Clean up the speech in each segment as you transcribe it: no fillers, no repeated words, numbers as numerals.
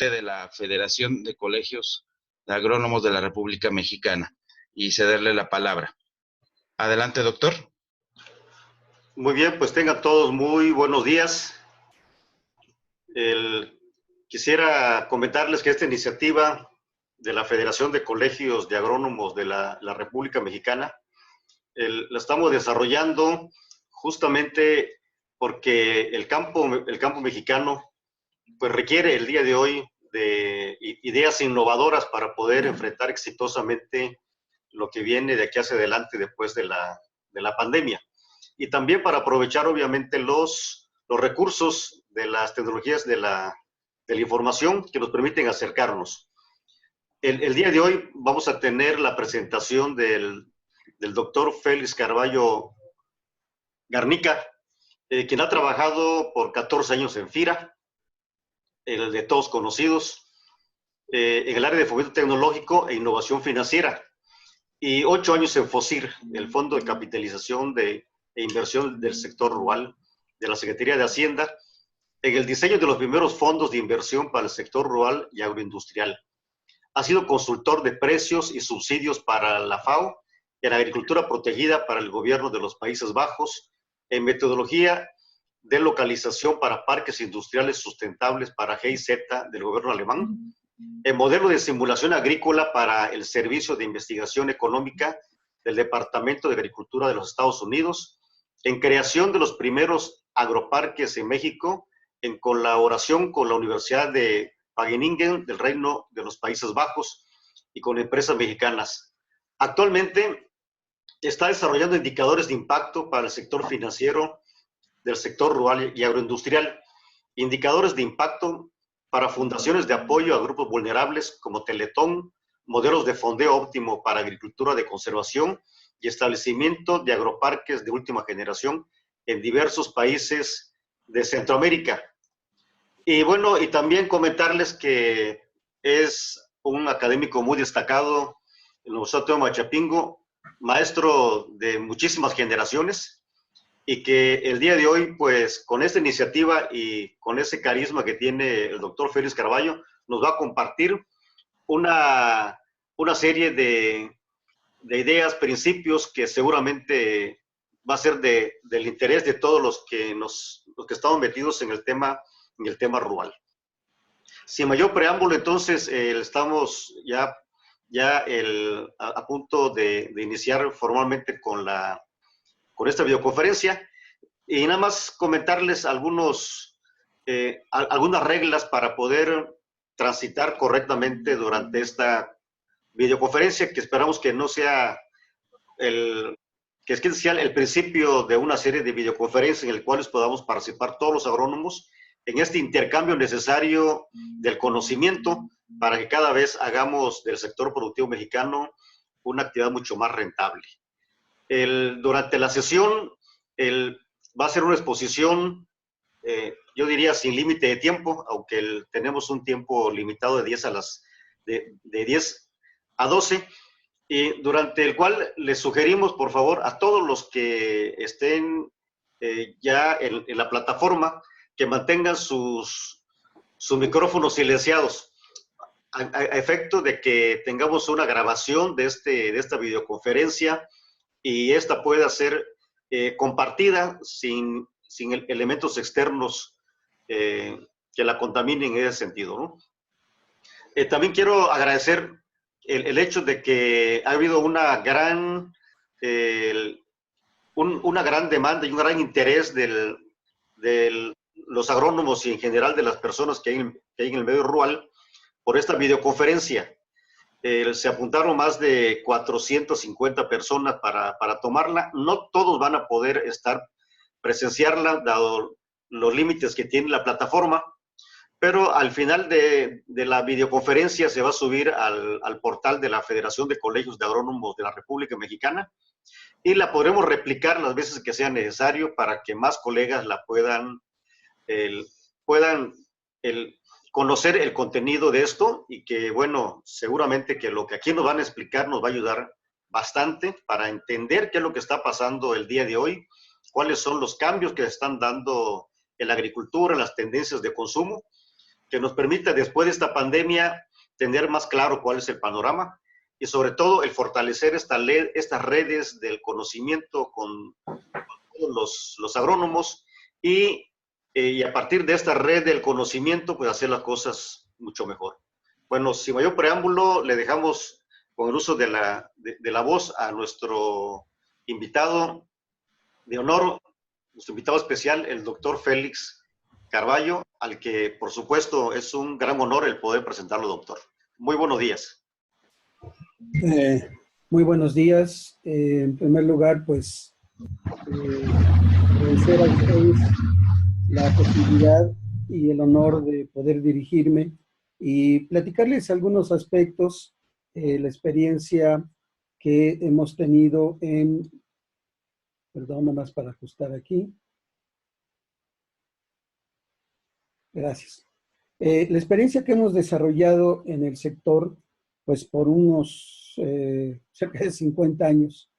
de la Federación de Colegios de Agrónomos de la República Mexicana y cederle la palabra. Adelante, doctor. Muy bien, pues tengan todos muy buenos días. Quisiera comentarles que esta iniciativa de la Federación de Colegios de Agrónomos de la República Mexicana la estamos desarrollando justamente porque el campo mexicano pues requiere el día de hoy de ideas innovadoras para poder enfrentar exitosamente lo que viene de aquí hacia adelante después de la pandemia. Y también para aprovechar obviamente los recursos de las tecnologías de la información que nos permiten acercarnos. El día de hoy vamos a tener la presentación del doctor Félix Carballo Garnica, quien ha trabajado por 14 años en FIRA, el de todos conocidos, en el área de fomento tecnológico e innovación financiera, y 8 años en FOSIR, el Fondo de Capitalización e Inversión del Sector Rural de la Secretaría de Hacienda, en el diseño de los primeros fondos de inversión para el sector rural y agroindustrial. Ha sido consultor de precios y subsidios para la FAO, en agricultura protegida para el gobierno de los Países Bajos, en metodología de localización para parques industriales sustentables para GIZ del gobierno alemán, en modelo de simulación agrícola para el Servicio de Investigación Económica del Departamento de Agricultura de los Estados Unidos, en creación de los primeros agroparques en México, en colaboración con la Universidad de Wageningen del Reino de los Países Bajos y con empresas mexicanas. Actualmente está desarrollando indicadores de impacto para el sector financiero del sector rural y agroindustrial, indicadores de impacto para fundaciones de apoyo a grupos vulnerables como Teletón, modelos de fondeo óptimo para agricultura de conservación y establecimiento de agroparques de última generación en diversos países de Centroamérica. Y bueno, y también comentarles que es un académico muy destacado en la Universidad Autónoma de Chapingo, maestro de muchísimas generaciones, y que el día de hoy, pues, con esta iniciativa y con ese carisma que tiene el doctor Félix Carballo, nos va a compartir una serie de ideas, principios que seguramente va a ser del interés de todos los que estamos metidos en el tema rural. Sin mayor preámbulo, entonces, estamos ya a punto de iniciar formalmente con esta videoconferencia, y nada más comentarles algunas reglas para poder transitar correctamente durante esta videoconferencia, que esperamos que no sea el principio de una serie de videoconferencias en el cuales podamos participar todos los agrónomos en este intercambio necesario del conocimiento para que cada vez hagamos del sector productivo mexicano una actividad mucho más rentable. Durante la sesión va a ser una exposición, yo diría sin límite de tiempo, aunque tenemos un tiempo limitado de 10 a 12, y durante el cual les sugerimos, por favor, a todos los que estén ya en la plataforma, que mantengan sus micrófonos silenciados, a efecto de que tengamos una grabación de esta videoconferencia y esta pueda ser compartida sin elementos externos que la contaminen en ese sentido, ¿no? También quiero agradecer el hecho de que ha habido una gran demanda y un gran interés de los agrónomos y en general de las personas que hay en el medio rural por esta videoconferencia. Se apuntaron más de 450 personas para tomarla. No todos van a poder presenciarla, dado los límites que tiene la plataforma, pero al final de la videoconferencia se va a subir al portal de la Federación de Colegios de Agrónomos de la República Mexicana y la podremos replicar las veces que sea necesario para que más colegas la puedan conocer el contenido de esto, y que, bueno, seguramente que lo que aquí nos van a explicar nos va a ayudar bastante para entender qué es lo que está pasando el día de hoy, cuáles son los cambios que se están dando en la agricultura, en las tendencias de consumo, que nos permita después de esta pandemia tener más claro cuál es el panorama y sobre todo el fortalecer estas redes del conocimiento con todos los agrónomos y a partir de esta red del conocimiento, pues hacer las cosas mucho mejor. Bueno, sin mayor preámbulo, le dejamos con el uso de la voz a nuestro invitado de honor, nuestro invitado especial, el doctor Félix Carballo, al que, por supuesto, es un gran honor el poder presentarlo, doctor. Muy buenos días. Muy buenos días. En primer lugar, pues, agradecer a ustedes la posibilidad y el honor de poder dirigirme y platicarles algunos aspectos, la experiencia que hemos tenido en, perdón, nomás para ajustar aquí. Gracias. La experiencia que hemos desarrollado en el sector, pues por unos cerca de 50 años.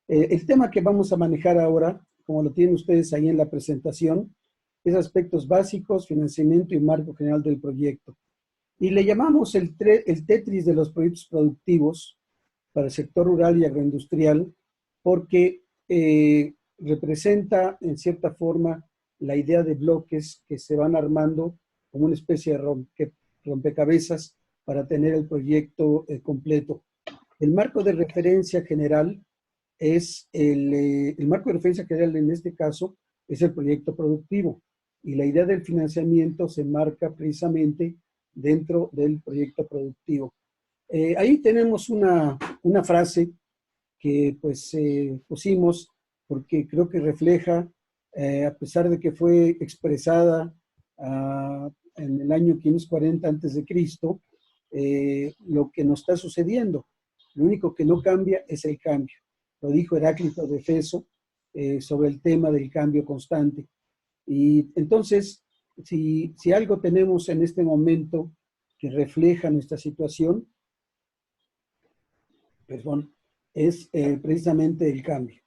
El tema que vamos a manejar ahora, como lo tienen ustedes ahí en la presentación, es aspectos básicos, financiamiento y marco general del proyecto. Y le llamamos el Tetris de los proyectos productivos para el sector rural y agroindustrial, porque representa en cierta forma la idea de bloques que se van armando como una especie de rompecabezas para tener el proyecto completo. El marco de referencia general es el marco de referencia general en este caso es el proyecto productivo y la idea del financiamiento se marca precisamente dentro del proyecto productivo. Ahí tenemos una frase que pues pusimos porque creo que refleja, a pesar de que fue expresada en el año 540 a.C., lo que nos está sucediendo. Lo único que no cambia es el cambio. Lo dijo Heráclito de Éfeso sobre el tema del cambio constante. Y entonces, si algo tenemos en este momento que refleja nuestra situación, perdón, es precisamente el cambio.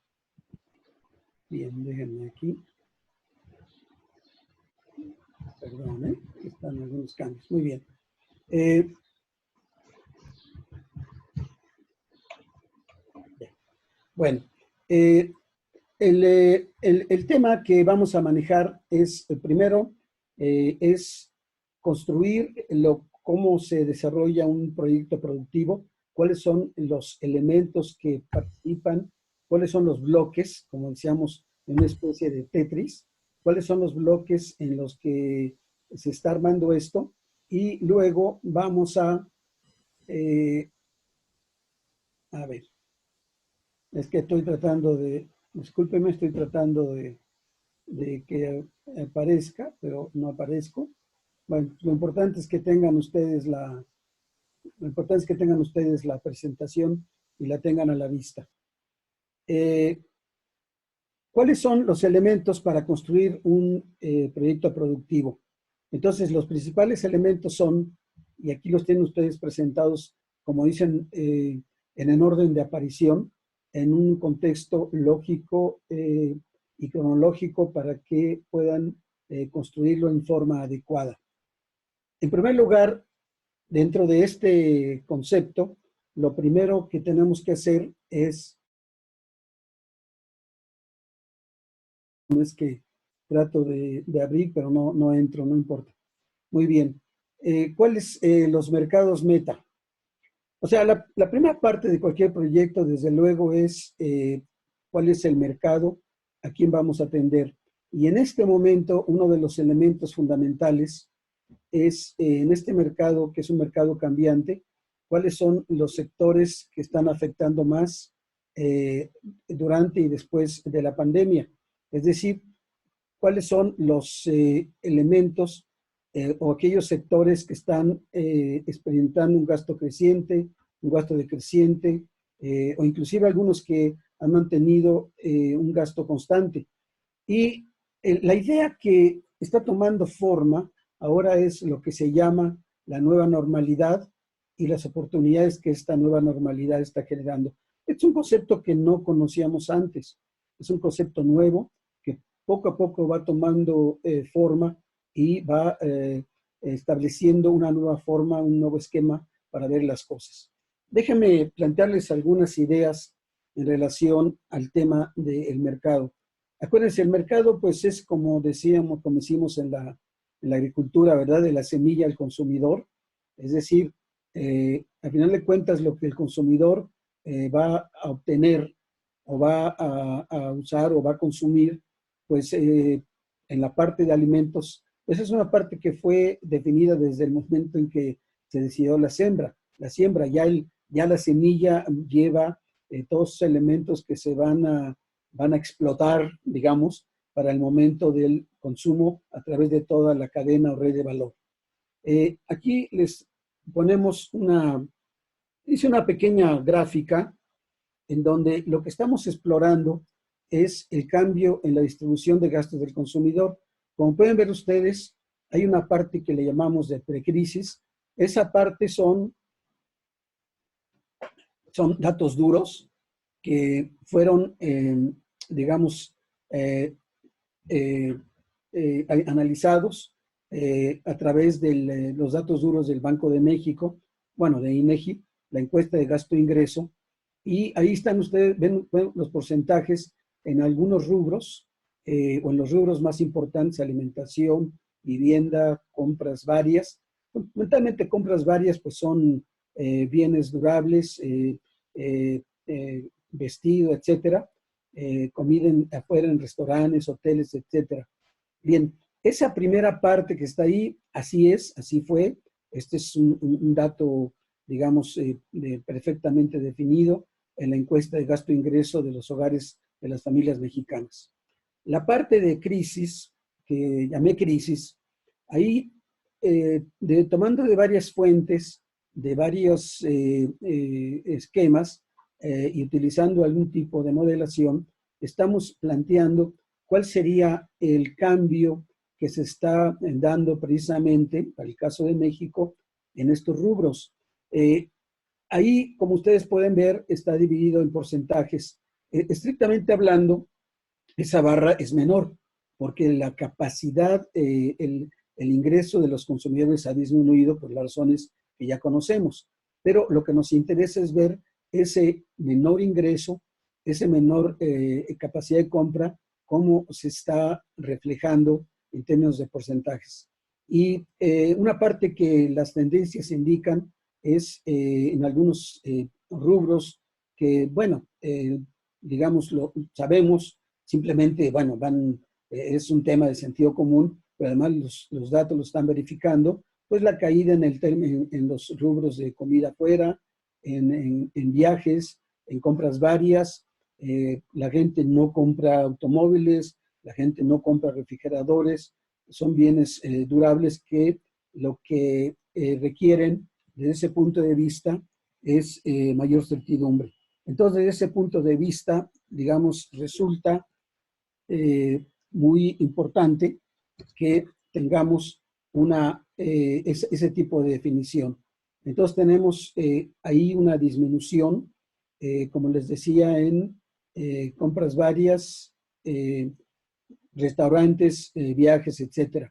Bien, déjenme aquí. Perdón, están algunos cambios. Muy bien. Bueno, el tema que vamos a manejar es, el primero, es construir cómo se desarrolla un proyecto productivo, cuáles son los elementos que participan, cuáles son los bloques, como decíamos, en una especie de Tetris, cuáles son los bloques en los que se está armando esto, y luego vamos a ver, es que estoy tratando de, discúlpeme, estoy tratando de que aparezca, pero no aparezco. Bueno, lo importante es que tengan ustedes la presentación y la tengan a la vista. ¿Cuáles son los elementos para construir un proyecto productivo? Entonces, los principales elementos son, y aquí los tienen ustedes presentados, como dicen, en el orden de aparición, en un contexto lógico y cronológico para que puedan construirlo en forma adecuada. En primer lugar, dentro de este concepto, lo primero que tenemos que hacer es, no es que trato de abrir, pero no entro, no importa. Muy bien. ¿Cuáles los mercados meta? O sea, la primera parte de cualquier proyecto, desde luego, es cuál es el mercado, a quién vamos a atender. Y en este momento, uno de los elementos fundamentales es, en este mercado, que es un mercado cambiante, cuáles son los sectores que están afectando más durante y después de la pandemia. Es decir, cuáles son los elementos o aquellos sectores que están experimentando un gasto creciente, un gasto decreciente, o inclusive algunos que han mantenido un gasto constante. Y la idea que está tomando forma ahora es lo que se llama la nueva normalidad y las oportunidades que esta nueva normalidad está generando. Es un concepto que no conocíamos antes, es un concepto nuevo que poco a poco va tomando forma y va estableciendo una nueva forma, un nuevo esquema para ver las cosas. Déjenme plantearles algunas ideas en relación al tema del mercado. Acuérdense, el mercado pues es como decíamos, como decimos en la agricultura, ¿verdad? De la semilla al consumidor. Es decir, al final de cuentas lo que el consumidor va a obtener o va a usar o va a consumir, pues en la parte de alimentos, pues es una parte que fue definida desde el momento en que se decidió la siembra. La siembra, ya la semilla lleva todos esos elementos que se van a explotar, digamos, para el momento del consumo a través de toda la cadena o red de valor. Aquí les ponemos hice una pequeña gráfica en donde lo que estamos explorando es el cambio en la distribución de gastos del consumidor. Como pueden ver ustedes, hay una parte que le llamamos de precrisis. Esa parte son datos duros que fueron, digamos, analizados a través de los datos duros del Banco de México, bueno, de INEGI, la encuesta de gasto-ingreso, y ahí están ustedes, ven los porcentajes en algunos rubros, o en los rubros más importantes: alimentación, vivienda, compras varias. Fundamentalmente compras varias pues son bienes durables, vestido, etcétera, comida afuera en restaurantes, hoteles, etcétera. Bien, esa primera parte que está ahí, así es, así fue. Este es un dato, digamos, perfectamente definido en la encuesta de gasto-ingreso de los hogares de las familias mexicanas. La parte de crisis, que llamé crisis, ahí, tomando de varias fuentes, de varios esquemas, y utilizando algún tipo de modelación, estamos planteando cuál sería el cambio que se está dando precisamente, para el caso de México, en estos rubros. Ahí, como ustedes pueden ver, está dividido en porcentajes. Estrictamente hablando, esa barra es menor, porque la capacidad, el ingreso de los consumidores ha disminuido por las razones que ya conocemos. Pero lo que nos interesa es ver ese menor ingreso, ese menor capacidad de compra, cómo se está reflejando en términos de porcentajes. Y una parte que las tendencias indican es en algunos rubros que, bueno, digamos, lo sabemos, simplemente, bueno, es un tema de sentido común, pero además los datos lo están verificando, pues la caída en los rubros de comida afuera, en viajes, en compras varias. La gente no compra automóviles, la gente no compra refrigeradores, son bienes durables que lo que requieren desde ese punto de vista es mayor certidumbre. Entonces, desde ese punto de vista, digamos, resulta muy importante que tengamos ese tipo de definición. Entonces tenemos ahí una disminución, como les decía, en compras varias, restaurantes, viajes, etc.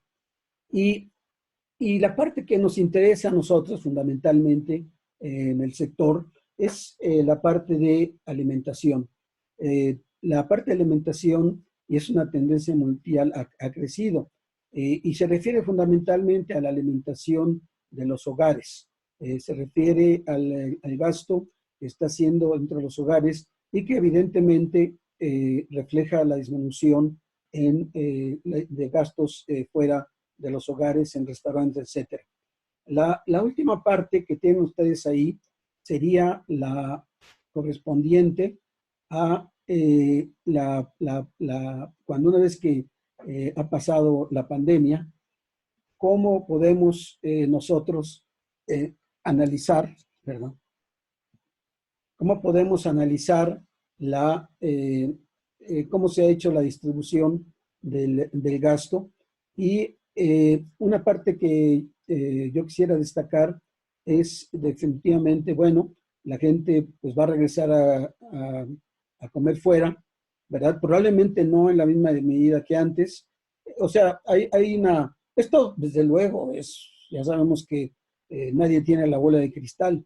Y la parte que nos interesa a nosotros fundamentalmente en el sector es la parte de alimentación. La parte de alimentación, y es una tendencia mundial, ha crecido y se refiere fundamentalmente a la alimentación de los hogares. Se refiere al gasto que está haciendo entre los hogares y que evidentemente refleja la disminución de gastos fuera de los hogares, en restaurantes, etc. La última parte que tienen ustedes ahí sería la correspondiente a cuando una vez que ha pasado la pandemia, cómo podemos nosotros analizar, perdón, cómo podemos analizar cómo se ha hecho la distribución del gasto. Y una parte que yo quisiera destacar es definitivamente, bueno, la gente pues va a regresar a comer fuera, ¿verdad? Probablemente no en la misma medida que antes. O sea, esto desde luego es ya sabemos que nadie tiene la bola de cristal,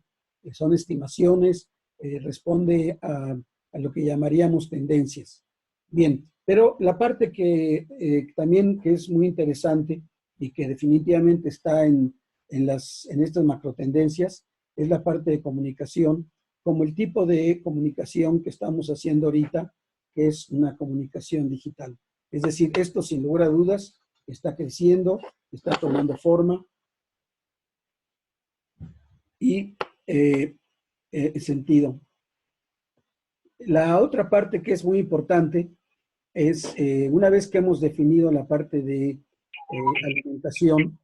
son estimaciones, responde a lo que llamaríamos tendencias. Bien, pero la parte que también que es muy interesante y que definitivamente está en estas macrotendencias es la parte de comunicación, como el tipo de comunicación que estamos haciendo ahorita, que es una comunicación digital. Es decir, esto sin lugar a dudas está creciendo, está tomando forma y sentido. La otra parte que es muy importante es, una vez que hemos definido la parte de alimentación,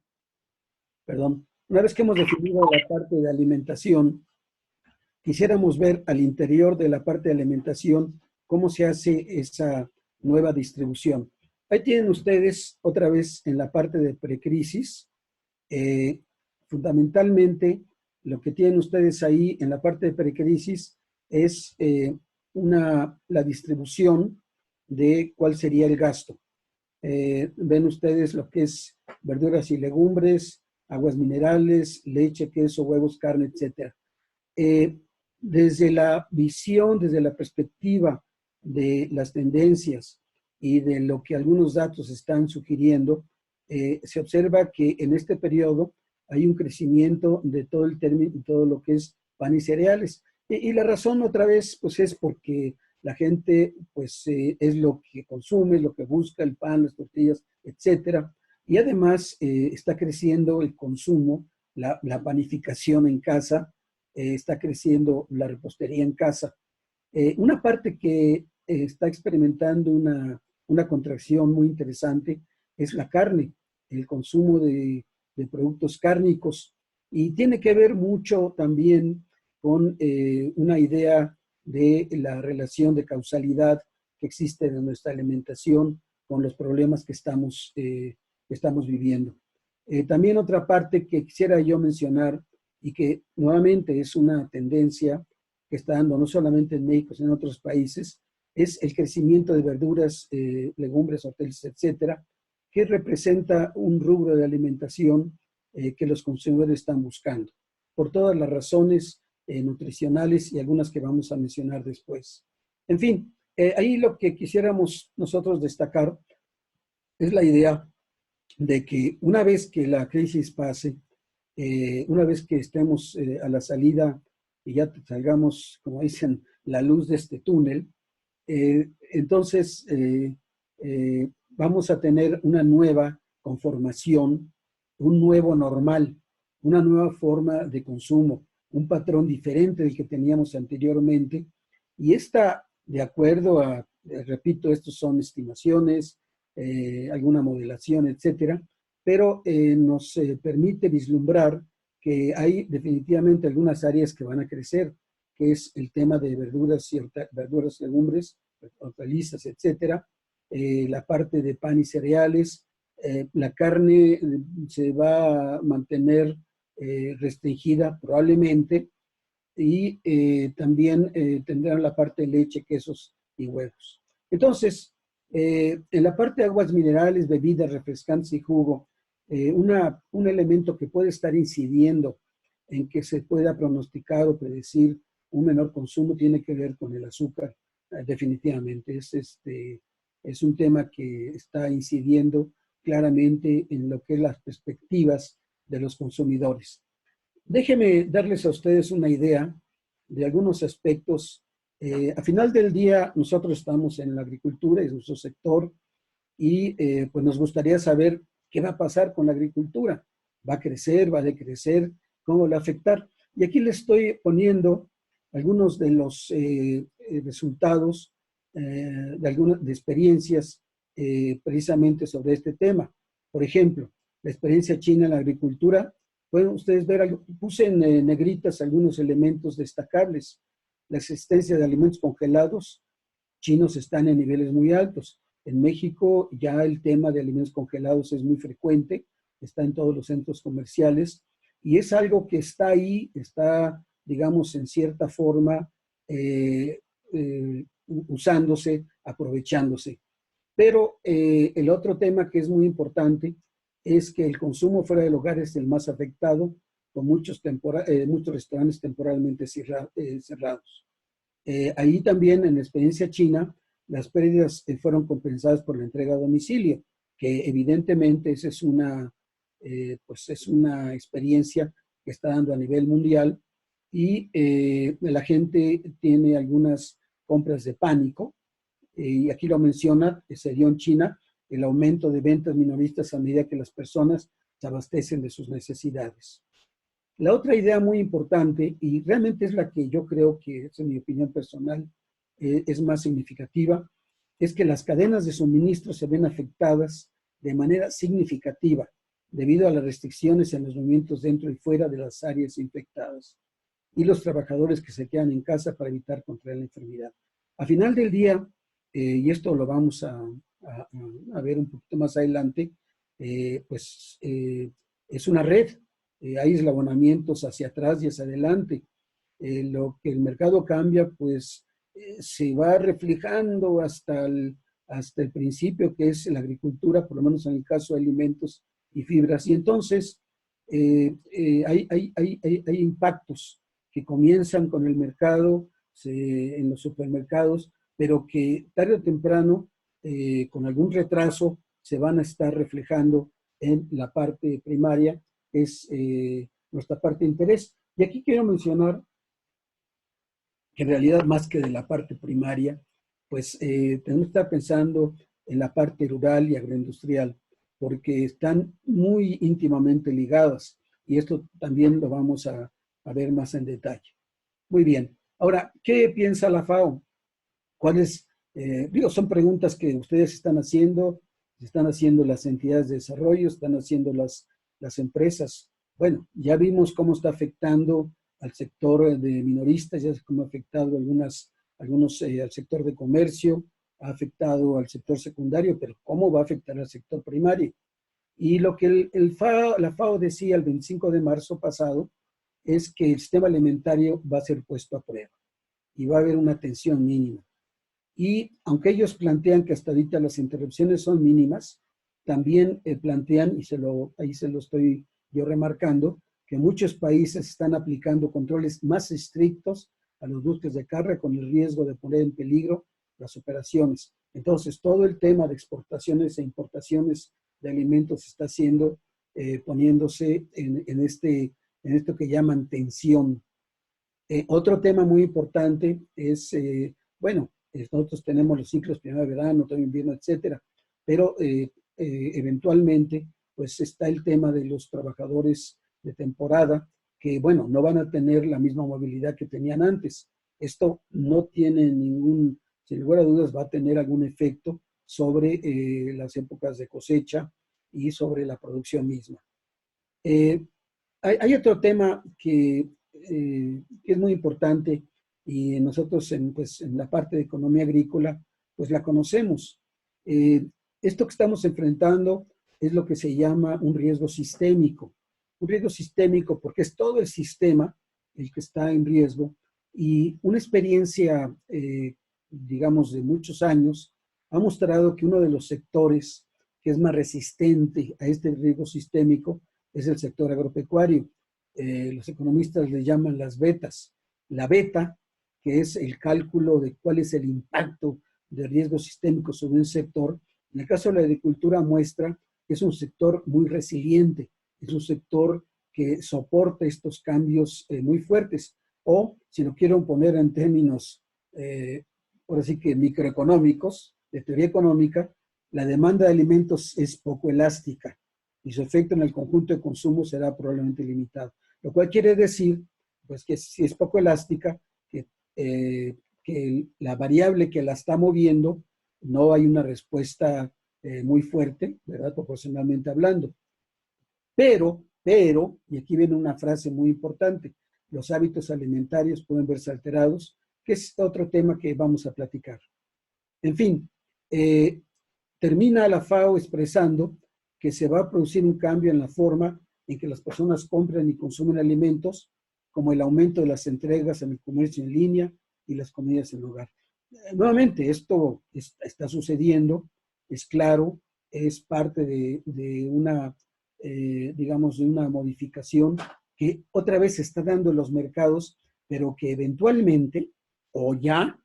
perdón, una vez que hemos definido la parte de alimentación, quisiéramos ver al interior de la parte de alimentación cómo se hace esa nueva distribución. Ahí tienen ustedes otra vez en la parte de precrisis, fundamentalmente lo que tienen ustedes ahí en la parte de precrisis es la distribución de cuál sería el gasto. Ven ustedes lo que es verduras y legumbres, aguas minerales, leche, queso, huevos, carne, etc. Desde la visión, desde la perspectiva de las tendencias y de lo que algunos datos están sugiriendo, se observa que en este periodo hay un crecimiento de todo el término, todo lo que es pan y cereales. Y la razón otra vez, pues es porque la gente, pues es lo que consume, lo que busca, el pan, las tortillas, etcétera. Y además está creciendo el consumo, la panificación en casa, está creciendo la repostería en casa. Una parte que está experimentando una contracción muy interesante es la carne, el consumo de productos cárnicos. Y tiene que ver mucho también con una idea de la relación de causalidad que existe en nuestra alimentación con los problemas que estamos viviendo. También otra parte que quisiera yo mencionar y que nuevamente es una tendencia que está dando no solamente en México, sino en otros países, es el crecimiento de verduras, legumbres, hortalizas, etcétera, que representa un rubro de alimentación que los consumidores están buscando, por todas las razones nutricionales y algunas que vamos a mencionar después. En fin, ahí lo que quisiéramos nosotros destacar es la idea de que una vez que la crisis pase, una vez que estemos a la salida y ya salgamos, como dicen, la luz de este túnel, entonces vamos a tener una nueva conformación, un nuevo normal, una nueva forma de consumo, un patrón diferente del que teníamos anteriormente. Y esta, de acuerdo a, repito, estos son estimaciones, alguna modelación, etcétera, pero nos permite vislumbrar que hay definitivamente algunas áreas que van a crecer, que es el tema de verduras, legumbres, hortalizas, etcétera, la parte de pan y cereales, la carne se va a mantener restringida probablemente, y también tendrán la parte de leche, quesos y huevos. Entonces, en la parte de aguas minerales, bebidas refrescantes y jugo, un elemento que puede estar incidiendo en que se pueda pronosticar o predecir un menor consumo tiene que ver con el azúcar, definitivamente. Es un tema que está incidiendo claramente en lo que es las perspectivas de los consumidores. Déjenme darles a ustedes una idea de algunos aspectos. A final del día, nosotros estamos en la agricultura, es nuestro sector, y pues nos gustaría saber qué va a pasar con la agricultura. ¿Va a crecer? ¿Va a decrecer? ¿Cómo va a afectar? Y aquí les estoy poniendo algunos de los resultados de experiencias precisamente sobre este tema. Por ejemplo, la experiencia china en la agricultura. Pueden ustedes ver, puse en negritas algunos elementos destacables. La existencia de alimentos congelados chinos están en niveles muy altos. En México ya el tema de alimentos congelados es muy frecuente, está en todos los centros comerciales y es algo que está ahí, está, digamos, en cierta forma usándose, aprovechándose. Pero el otro tema que es muy importante es que el consumo fuera del hogar es el más afectado, con muchos restaurantes temporalmente cerrados. Ahí también, en la experiencia china, las pérdidas fueron compensadas por la entrega a domicilio, que evidentemente esa es pues es una experiencia que está dando a nivel mundial, y la gente tiene algunas compras de pánico, y aquí lo menciona, se dio en China el aumento de ventas minoristas a medida que las personas se abastecen de sus necesidades. La otra idea muy importante, y realmente es la que yo creo que, es en mi opinión personal, es más significativa, es que las cadenas de suministro se ven afectadas de manera significativa debido a las restricciones en los movimientos dentro y fuera de las áreas infectadas y los trabajadores que se quedan en casa para evitar contraer la enfermedad. A final del día, y esto lo vamos a ver un poquito más adelante, es una red, hay eslabonamientos hacia atrás y hacia adelante. Lo que el mercado cambia, pues se va reflejando hasta el principio, que es la agricultura, por lo menos en el caso de alimentos y fibras. Y entonces hay impactos que comienzan con el mercado, en los supermercados, pero que tarde o temprano, con algún retraso, se van a estar reflejando en la parte primaria, que es nuestra parte de interés. Y aquí quiero mencionar que en realidad, más que de la parte primaria, pues tenemos que estar pensando en la parte rural y agroindustrial, porque están muy íntimamente ligadas, y esto también lo vamos a ver más en detalle. Muy bien. Ahora, ¿qué piensa la FAO? ¿Cuáles? Son preguntas que ustedes están haciendo las entidades de desarrollo, están haciendo las empresas. Bueno, ya vimos cómo está afectando al sector de minoristas, ya cómo ha afectado algunos al sector de comercio, ha afectado al sector secundario, pero ¿cómo va a afectar al sector primario? Y lo que la FAO decía el 25 de marzo pasado es que el sistema alimentario va a ser puesto a prueba y va a haber una tensión mínima. Y aunque ellos plantean que hasta ahorita las interrupciones son mínimas, también plantean, y ahí se lo estoy yo remarcando, que muchos países están aplicando controles más estrictos a los buques de carga con el riesgo de poner en peligro las operaciones. Entonces, todo el tema de exportaciones e importaciones de alimentos está poniéndose en esto que llaman tensión. Otro tema muy importante es, nosotros tenemos los ciclos primavera-verano, otoño-invierno, etcétera, pero eventualmente, pues está el tema de los trabajadores de temporada, que, bueno, no van a tener la misma movilidad que tenían antes. Esto no tiene sin lugar a dudas, va a tener algún efecto sobre las épocas de cosecha y sobre la producción misma. Hay otro tema que es muy importante, y nosotros en la parte de economía agrícola, pues la conocemos. Esto que estamos enfrentando es lo que se llama un riesgo sistémico. Un riesgo sistémico porque es todo el sistema el que está en riesgo, y una experiencia, digamos, de muchos años ha mostrado que uno de los sectores que es más resistente a este riesgo sistémico es el sector agropecuario. Los economistas le llaman las betas. La beta, que es el cálculo de cuál es el impacto de riesgo sistémico sobre un sector, en el caso de la agricultura muestra que es un sector muy resiliente, es un sector que soporta estos cambios muy fuertes. O, si lo quiero poner en términos, por así que microeconómicos, de teoría económica, la demanda de alimentos es poco elástica y su efecto en el conjunto de consumo será probablemente limitado. Lo cual quiere decir, pues, que si es poco elástica, que la variable que la está moviendo, no hay una respuesta muy fuerte, ¿verdad? Proporcionalmente hablando. Pero, y aquí viene una frase muy importante, los hábitos alimentarios pueden verse alterados, que es otro tema que vamos a platicar. En fin, termina la FAO expresando que se va a producir un cambio en la forma en que las personas compran y consumen alimentos, como el aumento de las entregas en el comercio en línea y las comidas en el hogar. Nuevamente, esto está sucediendo, es claro, es parte de una digamos, de una modificación que otra vez se está dando en los mercados, pero que eventualmente o ya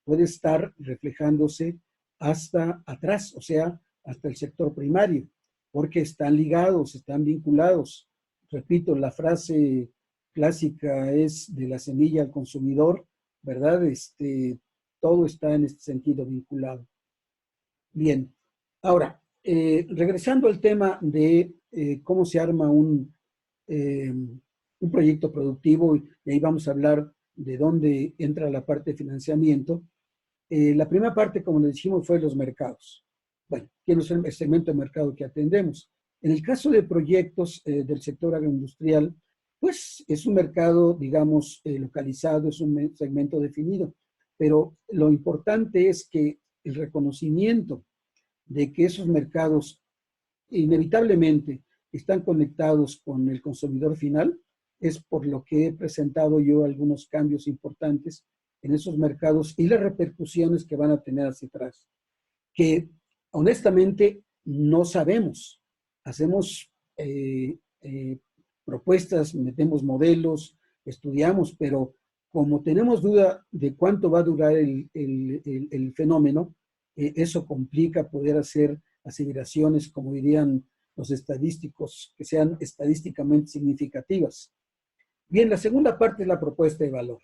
puede estar reflejándose hasta atrás, o sea, hasta el sector primario, porque están ligados, están vinculados. Repito, la frase clásica es de la semilla al consumidor, ¿verdad? Todo está en este sentido vinculado. Bien, ahora, regresando al tema de cómo se arma un proyecto productivo, y ahí vamos a hablar de dónde entra la parte de financiamiento. La primera parte, como le dijimos, fue los mercados. Bueno, ¿quién es el segmento de mercado que atendemos? En el caso de proyectos del sector agroindustrial, pues es un mercado, digamos, localizado, es un segmento definido, pero lo importante es que el reconocimiento de que esos mercados inevitablemente están conectados con el consumidor final, es por lo que he presentado yo algunos cambios importantes en esos mercados y las repercusiones que van a tener hacia atrás, que honestamente no sabemos. Hacemos propuestas, metemos modelos, estudiamos, pero como tenemos duda de cuánto va a durar el fenómeno, eso complica poder hacer aseveraciones, como dirían los estadísticos, que sean estadísticamente significativas. Bien, la segunda parte es la propuesta de valor.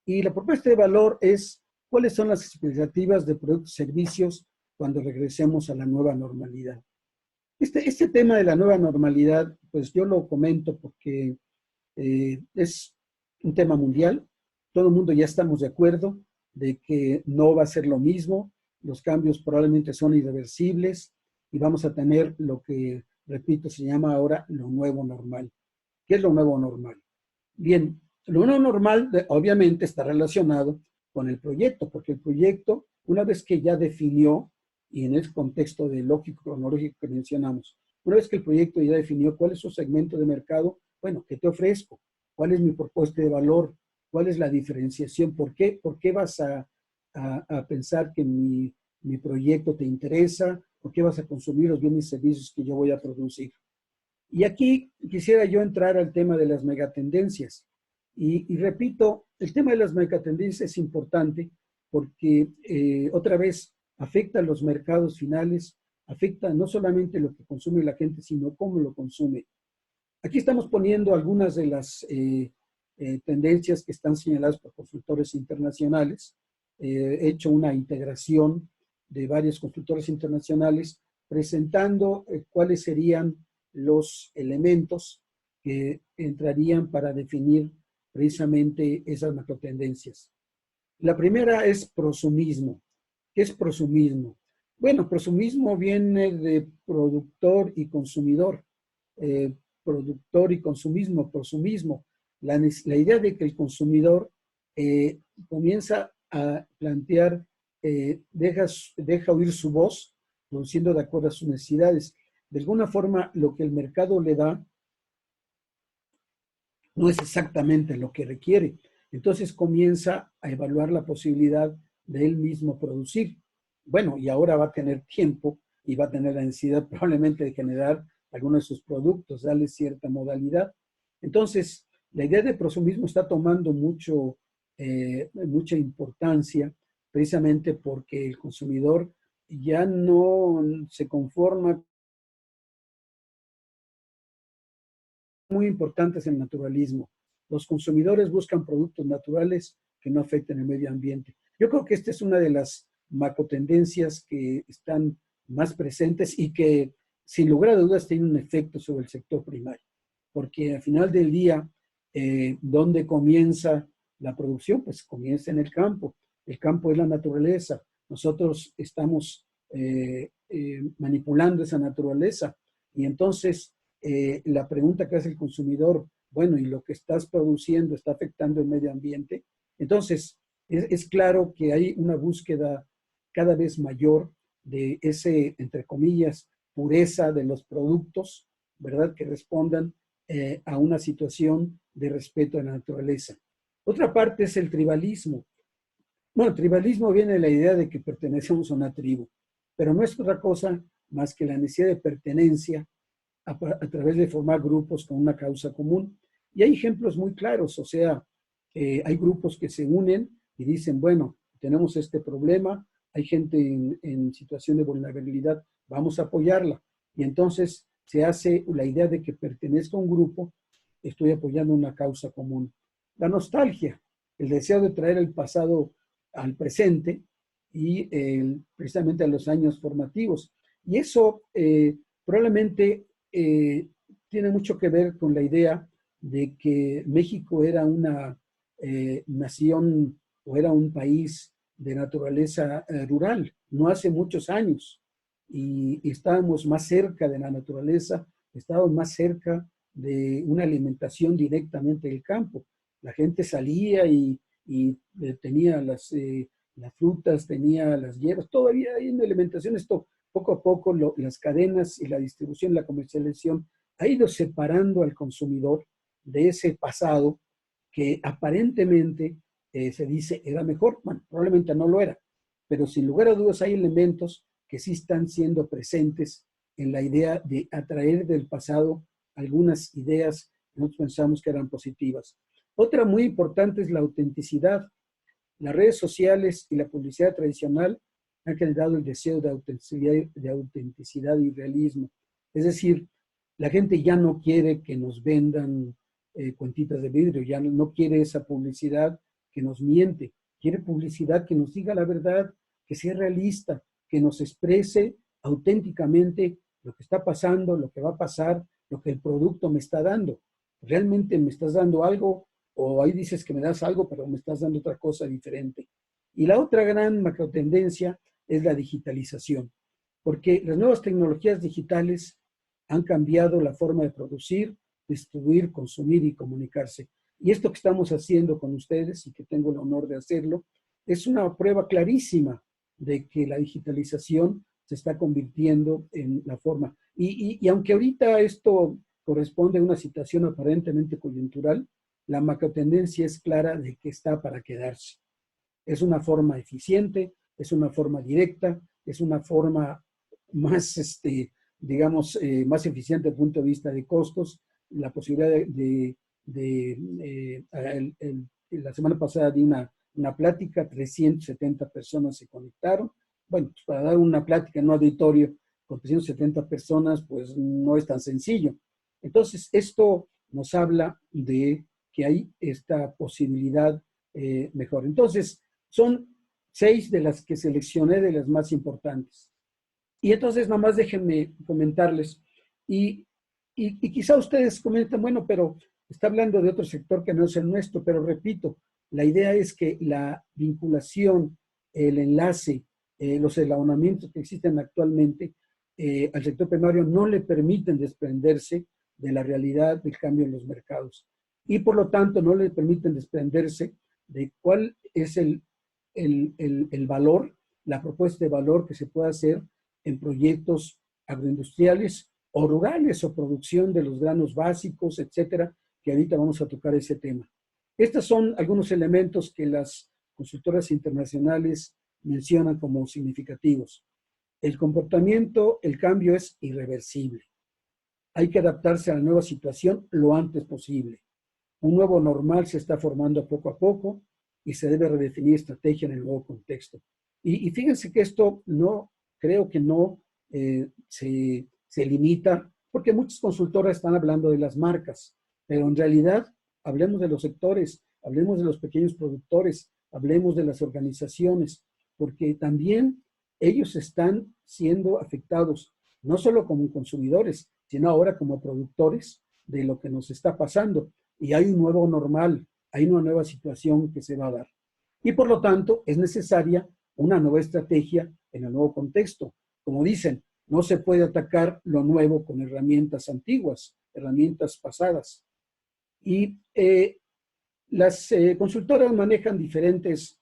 Y la propuesta de valor es cuáles son las expectativas de productos y servicios cuando regresemos a la nueva normalidad. Este tema de la nueva normalidad, pues yo lo comento porque es un tema mundial. Todo el mundo ya estamos de acuerdo de que no va a ser lo mismo. Los cambios probablemente son irreversibles y vamos a tener lo que, repito, se llama ahora lo nuevo normal. ¿Qué es lo nuevo normal? Bien, lo nuevo normal obviamente está relacionado con el proyecto, porque el proyecto, una vez que ya definió, y en el contexto de lógico cronológico que mencionamos, una vez que el proyecto ya definió cuál es su segmento de mercado, bueno, ¿qué te ofrezco? ¿Cuál es mi propuesta de valor? ¿Cuál es la diferenciación? ¿Por qué vas a pensar que mi proyecto te interesa? ¿Por qué vas a consumir los bienes y servicios que yo voy a producir? Y aquí quisiera yo entrar al tema de las megatendencias. Y repito, el tema de las megatendencias es importante porque otra vez afecta a los mercados finales, afecta no solamente lo que consume la gente, sino cómo lo consume. Aquí estamos poniendo algunas de las tendencias que están señaladas por consultores internacionales. He hecho una integración de varios consultores internacionales presentando cuáles serían los elementos que entrarían para definir precisamente esas macrotendencias. La primera es prosumismo. ¿Qué es prosumismo? Bueno, prosumismo viene de productor y consumidor. Productor y consumismo, prosumismo. La idea de que el consumidor comienza a plantear, deja oír su voz, produciendo de acuerdo a sus necesidades. De alguna forma, lo que el mercado le da no es exactamente lo que requiere. Entonces comienza a evaluar la posibilidad de él mismo producir. Bueno, y ahora va a tener tiempo y va a tener la necesidad probablemente de generar algunos de sus productos, darle cierta modalidad. Entonces, la idea de prosumismo está tomando mucha importancia precisamente porque el consumidor ya no se conforma. Muy importante es el naturalismo. Los consumidores buscan productos naturales que no afecten el medio ambiente. Yo creo que esta es una de las macrotendencias que están más presentes y que, sin lugar a dudas, tienen un efecto sobre el sector primario. Porque al final del día, ¿dónde comienza la producción? Pues comienza en el campo. El campo es la naturaleza. Nosotros estamos manipulando esa naturaleza. Y entonces, la pregunta que hace el consumidor, bueno, ¿y lo que estás produciendo está afectando el medio ambiente? Entonces, es claro que hay una búsqueda cada vez mayor de ese, entre comillas, pureza de los productos, ¿verdad? Que respondan a una situación de respeto a la naturaleza. Otra parte es el tribalismo. Bueno, el tribalismo viene de la idea de que pertenecemos a una tribu, pero no es otra cosa más que la necesidad de pertenencia a través de formar grupos con una causa común. Y hay ejemplos muy claros, o sea, hay grupos que se unen y dicen, bueno, tenemos este problema, hay gente en situación de vulnerabilidad, vamos a apoyarla. Y entonces se hace la idea de que pertenezco a un grupo, estoy apoyando una causa común. La nostalgia, el deseo de traer el pasado al presente y precisamente a los años formativos. Y eso probablemente tiene mucho que ver con la idea de que México era una nación o era un país de naturaleza rural, no hace muchos años, y estábamos más cerca de la naturaleza, estábamos más cerca de una alimentación directamente del campo. La gente salía y tenía las frutas, tenía las hierbas, todavía hay una alimentación. Esto poco a poco las cadenas y la distribución, la comercialización ha ido separando al consumidor de ese pasado que aparentemente se dice era mejor. Bueno, probablemente no lo era, pero sin lugar a dudas hay elementos que sí están siendo presentes en la idea de atraer del pasado algunas ideas que nosotros pensamos que eran positivas. Otra muy importante es la autenticidad. Las redes sociales y la publicidad tradicional han generado el deseo de autenticidad y realismo. Es decir, la gente ya no quiere que nos vendan cuentitas de vidrio, ya no quiere esa publicidad que nos miente, quiere publicidad que nos diga la verdad, que sea realista, que nos exprese auténticamente lo que está pasando, lo que va a pasar, lo que el producto me está dando. ¿Realmente me estás dando algo? O ahí dices que me das algo, pero me estás dando otra cosa diferente. Y la otra gran macrotendencia es la digitalización, porque las nuevas tecnologías digitales han cambiado la forma de producir, distribuir, consumir y comunicarse. Y esto que estamos haciendo con ustedes, y que tengo el honor de hacerlo, es una prueba clarísima de que la digitalización se está convirtiendo en la forma. Y aunque ahorita esto corresponde a una situación aparentemente coyuntural, la macrotendencia es clara de que está para quedarse. Es una forma eficiente, es una forma directa, es una forma más, digamos, más eficiente desde el punto de vista de costos. La posibilidad la semana pasada di una plática, 370 personas se conectaron. Bueno, pues para dar una plática en un auditorio con 370 personas, pues no es tan sencillo. Entonces, esto nos habla de que hay esta posibilidad mejor. Entonces, son 6 de las que seleccioné de las más importantes. Y entonces, nada más déjenme comentarles. Y quizá ustedes comenten, bueno, pero está hablando de otro sector que no es el nuestro, pero repito, la idea es que la vinculación, el enlace, los eslabonamientos que existen actualmente al sector primario no le permiten desprenderse de la realidad del cambio en los mercados. Y por lo tanto no le permiten desprenderse de cuál es el valor, la propuesta de valor que se puede hacer en proyectos agroindustriales o rurales o producción de los granos básicos, etcétera, que ahorita vamos a tocar ese tema. Estos son algunos elementos que las consultoras internacionales mencionan como significativos. El comportamiento, el cambio es irreversible. Hay que adaptarse a la nueva situación lo antes posible. Un nuevo normal se está formando poco a poco y se debe redefinir estrategia en el nuevo contexto. Y fíjense que esto no, creo que no se limita, porque muchas consultoras están hablando de las marcas, pero en realidad hablemos de los sectores, hablemos de los pequeños productores, hablemos de las organizaciones, porque también ellos están siendo afectados, no solo como consumidores, sino ahora como productores de lo que nos está pasando. Y hay un nuevo normal, hay una nueva situación que se va a dar. Y por lo tanto, es necesaria una nueva estrategia en el nuevo contexto. Como dicen, no se puede atacar lo nuevo con herramientas antiguas, herramientas pasadas. Y las consultoras manejan diferentes,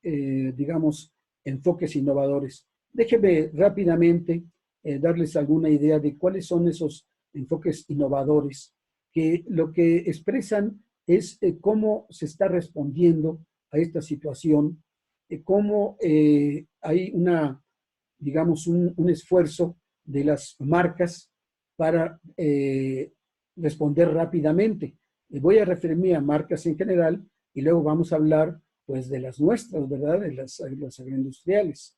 digamos, enfoques innovadores. Déjenme rápidamente darles alguna idea de cuáles son esos enfoques innovadores que lo que expresan es cómo se está respondiendo a esta situación, cómo hay digamos, un esfuerzo de las marcas para responder rápidamente. Voy a referirme a marcas en general y luego vamos a hablar pues de las nuestras, ¿verdad? De las agroindustriales.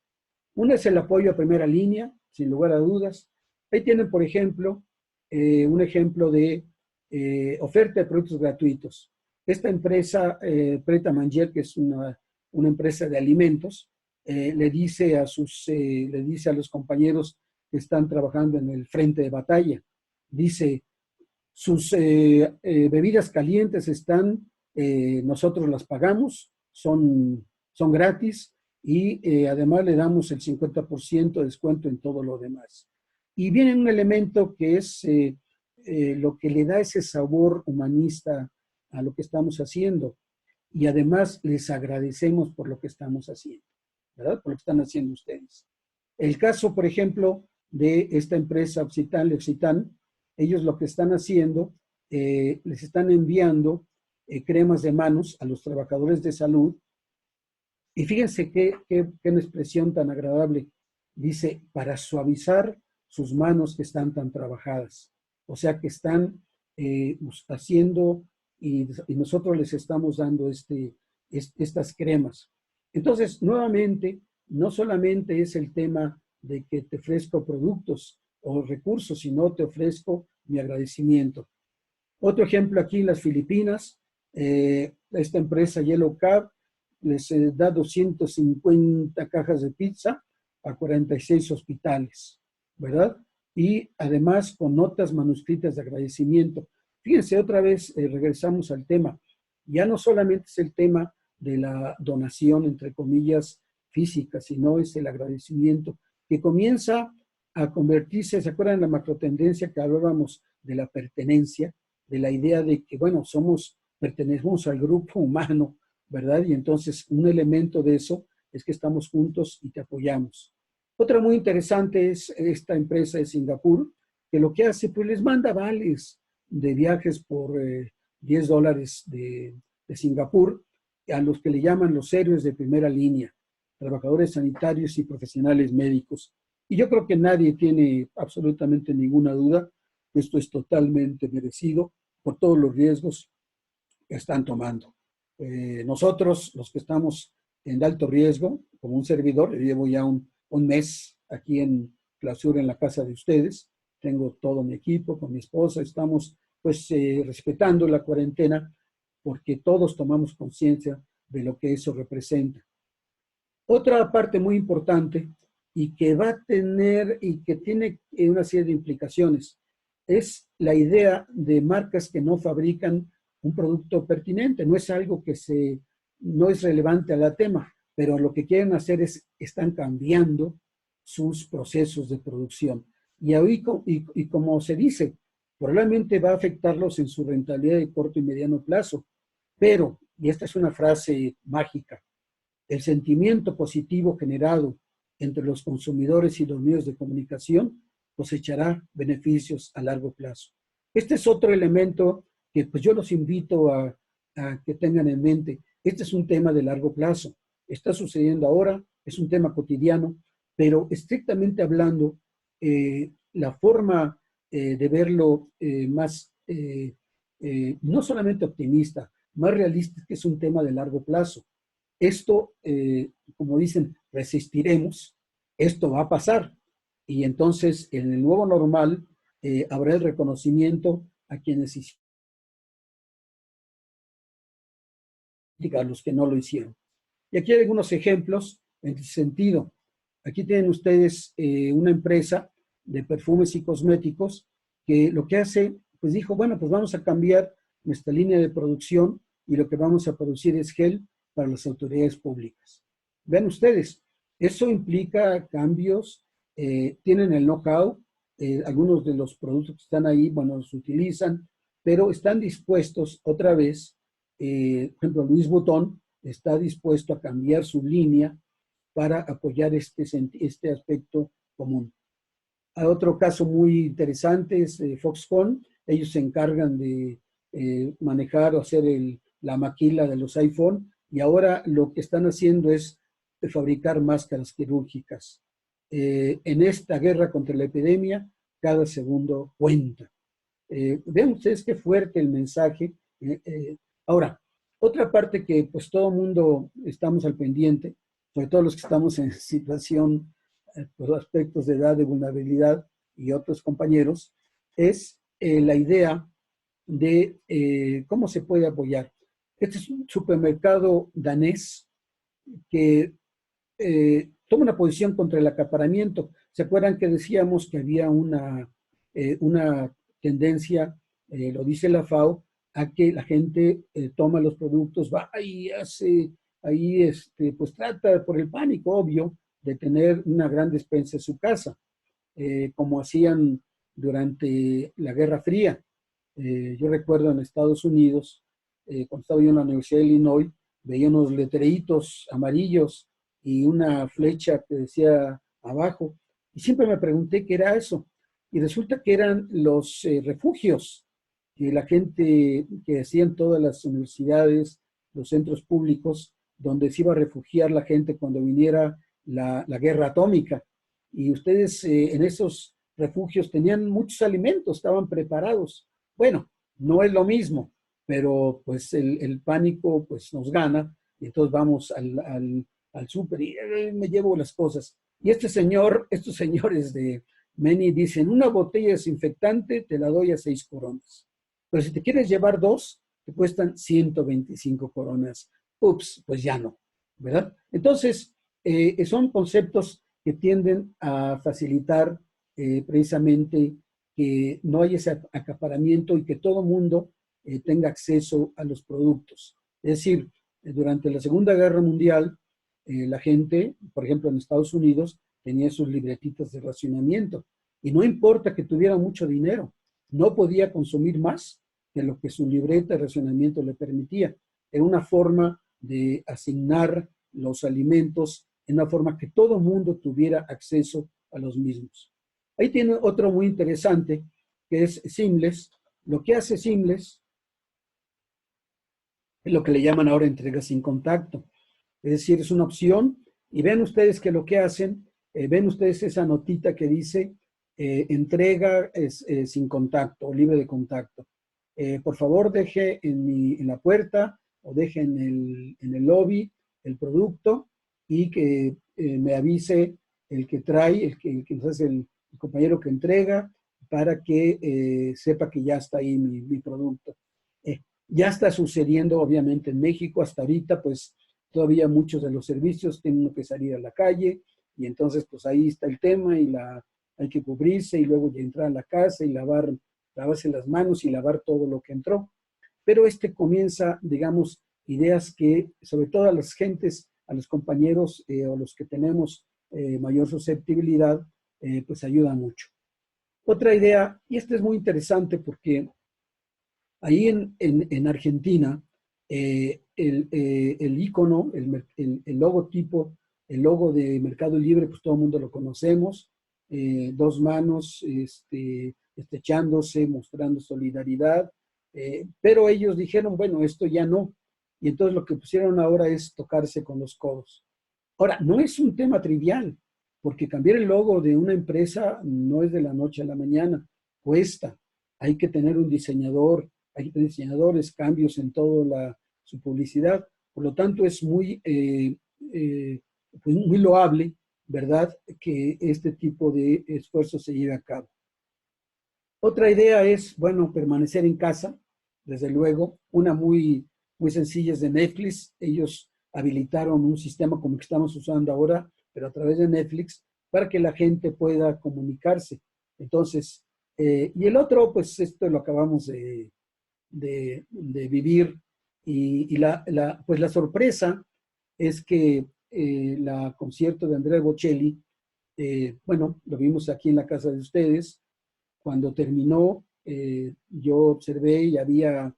Una es el apoyo a primera línea, sin lugar a dudas. Ahí tienen, por ejemplo, un ejemplo de oferta de productos gratuitos. Esta empresa, Pret a Manger, que es una empresa de alimentos, le dice a los compañeros que están trabajando en el frente de batalla, dice, sus bebidas calientes están, nosotros las pagamos, son gratis y además le damos el 50% de descuento en todo lo demás. Y viene un elemento que es lo que le da ese sabor humanista a lo que estamos haciendo. Y además les agradecemos por lo que estamos haciendo, ¿verdad? Por lo que están haciendo ustedes. El caso, por ejemplo, de esta empresa L'Occitane, ellos lo que están haciendo, les están enviando cremas de manos a los trabajadores de salud. Y fíjense qué expresión tan agradable. Dice, para suavizar sus manos que están tan trabajadas. O sea, que están haciendo y nosotros les estamos dando estas cremas. Entonces, nuevamente, no solamente es el tema de que te ofrezco productos o recursos, sino te ofrezco mi agradecimiento. Otro ejemplo aquí, las Filipinas, esta empresa Yellow Cab les da 250 cajas de pizza a 46 hospitales, ¿verdad? Y además con notas manuscritas de agradecimiento. Fíjense, otra vez regresamos al tema. Ya no solamente es el tema de la donación, entre comillas, física, sino es el agradecimiento que comienza a convertirse, ¿se acuerdan de la macrotendencia que hablábamos de la pertenencia? De la idea de que, bueno, pertenecemos al grupo humano, ¿verdad? Y entonces un elemento de eso es que estamos juntos y te apoyamos. Otra muy interesante es esta empresa de Singapur, que lo que hace, pues les manda vales de viajes por $10 de Singapur, a los que le llaman los héroes de primera línea, trabajadores sanitarios y profesionales médicos. Y yo creo que nadie tiene absolutamente ninguna duda que esto es totalmente merecido por todos los riesgos que están tomando. Nosotros, los que estamos en alto riesgo, como un servidor, yo llevo ya un mes aquí en clausura en la casa de ustedes, tengo todo mi equipo con mi esposa, estamos pues respetando la cuarentena porque todos tomamos conciencia de lo que eso representa. Otra parte muy importante y que va a tener y que tiene una serie de implicaciones es la idea de marcas que no fabrican un producto pertinente. No es algo que no es relevante al tema, pero lo que quieren hacer están cambiando sus procesos de producción. Y como se dice, probablemente va a afectarlos en su rentabilidad de corto y mediano plazo. Pero, y esta es una frase mágica, el sentimiento positivo generado entre los consumidores y los medios de comunicación cosechará beneficios a largo plazo. Este es otro elemento que pues yo los invito a que tengan en mente. Este es un tema de largo plazo. Está sucediendo ahora, es un tema cotidiano, pero estrictamente hablando, la forma de verlo más, no solamente optimista, más realista, es que es un tema de largo plazo. Esto, como dicen, resistiremos, esto va a pasar. Y entonces, en el nuevo normal, habrá el reconocimiento a quienes hicieron, a los que no lo hicieron. Y aquí hay algunos ejemplos en ese sentido. Aquí tienen ustedes una empresa de perfumes y cosméticos que lo que hace, pues dijo, bueno, pues vamos a cambiar nuestra línea de producción y lo que vamos a producir es gel para las autoridades públicas. Vean ustedes, eso implica cambios, tienen el know-how, algunos de los productos que están ahí, bueno, los utilizan, pero están dispuestos otra vez, por ejemplo, Louis Vuitton está dispuesto a cambiar su línea para apoyar este aspecto común. Hay otro caso muy interesante es Foxconn. Ellos se encargan de manejar o hacer la maquila de los iPhone y ahora lo que están haciendo es fabricar máscaras quirúrgicas. En esta guerra contra la epidemia, cada segundo cuenta. Vean ustedes qué fuerte el mensaje. Ahora, otra parte que pues todo mundo estamos al pendiente, sobre todo los que estamos en situación, por aspectos de edad, de vulnerabilidad y otros compañeros, es la idea de cómo se puede apoyar. Este es un supermercado danés que toma una posición contra el acaparamiento. ¿Se acuerdan que decíamos que había una tendencia, lo dice la FAO, a que la gente toma los productos, va y hace, ahí pues trata por el pánico, obvio, de tener una gran despensa en su casa, como hacían durante la Guerra Fría. Yo recuerdo en Estados Unidos, cuando estaba yo en la Universidad de Illinois, veía unos letreritos amarillos y una flecha que decía abajo, y siempre me pregunté qué era eso. Y resulta que eran los refugios que la gente, que hacían todas las universidades, los centros públicos, donde se iba a refugiar la gente cuando viniera la guerra atómica. Y ustedes en esos refugios tenían muchos alimentos, estaban preparados. Bueno, no es lo mismo, pero pues el pánico pues nos gana y entonces vamos al súper y me llevo las cosas. Y estos señores de Meni dicen, una botella desinfectante te la doy a 6 coronas. Pero si te quieres llevar 2, te cuestan 125 coronas. Ups, pues ya no, ¿verdad? Entonces, son conceptos que tienden a facilitar precisamente que no haya ese acaparamiento y que todo mundo tenga acceso a los productos. Es decir, durante la Segunda Guerra Mundial, la gente, por ejemplo en Estados Unidos, tenía sus libretitas de racionamiento y no importa que tuviera mucho dinero, no podía consumir más de lo que su libreta de racionamiento le permitía. Era una forma de asignar los alimentos en una forma que todo mundo tuviera acceso a los mismos. Ahí tiene otro muy interesante, que es Seamless. Lo que hace Seamless es lo que le llaman ahora entrega sin contacto. Es decir, es una opción y ven ustedes que lo que hacen, ven ustedes esa notita que dice entrega sin contacto o libre de contacto. Por favor, deje en la puerta o deje en el lobby el producto y que me avise el que trae, el que nos hace el compañero que entrega, para que sepa que ya está ahí mi producto. Ya está sucediendo, obviamente, en México. Hasta ahorita, pues, todavía muchos de los servicios tienen que salir a la calle y entonces, pues, ahí está el tema y hay que cubrirse y luego ya entrar a la casa y lavarse las manos y lavar todo lo que entró. Pero comienza, digamos, ideas que, sobre todo a las gentes, a los compañeros o los que tenemos mayor susceptibilidad, pues ayuda mucho. Otra idea, y esta es muy interesante porque ahí en Argentina, el icono, el logotipo, el logo de Mercado Libre, pues todo el mundo lo conocemos, 2 manos estrechándose, mostrando solidaridad, pero ellos dijeron, bueno, esto ya no, y entonces lo que pusieron ahora es tocarse con los codos. Ahora, no es un tema trivial, porque cambiar el logo de una empresa no es de la noche a la mañana, cuesta. Hay que tener un diseñador, hay que tener diseñadores, cambios en toda su publicidad. Por lo tanto, es pues muy loable, ¿verdad?, que este tipo de esfuerzo se lleve a cabo. Otra idea es, bueno, permanecer en casa, desde luego. Una muy sencilla es de Netflix. Ellos habilitaron un sistema como el que estamos usando ahora, pero a través de Netflix, para que la gente pueda comunicarse. Entonces, y el otro, pues esto lo acabamos de vivir, y pues la sorpresa es que la concierto de Andrea Bocelli, bueno, lo vimos aquí en la casa de ustedes. Cuando terminó, yo observé y había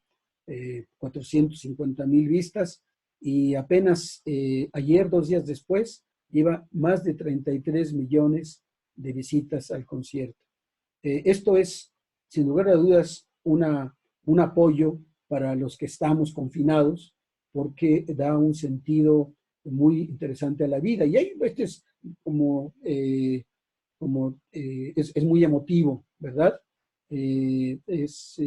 450,000 vistas, y apenas ayer, 2 días después, lleva más de 33 millones de visitas al concierto. Esto es, sin lugar a dudas, un apoyo para los que estamos confinados, porque da un sentido muy interesante a la vida. Y ahí es muy emotivo, ¿verdad? Es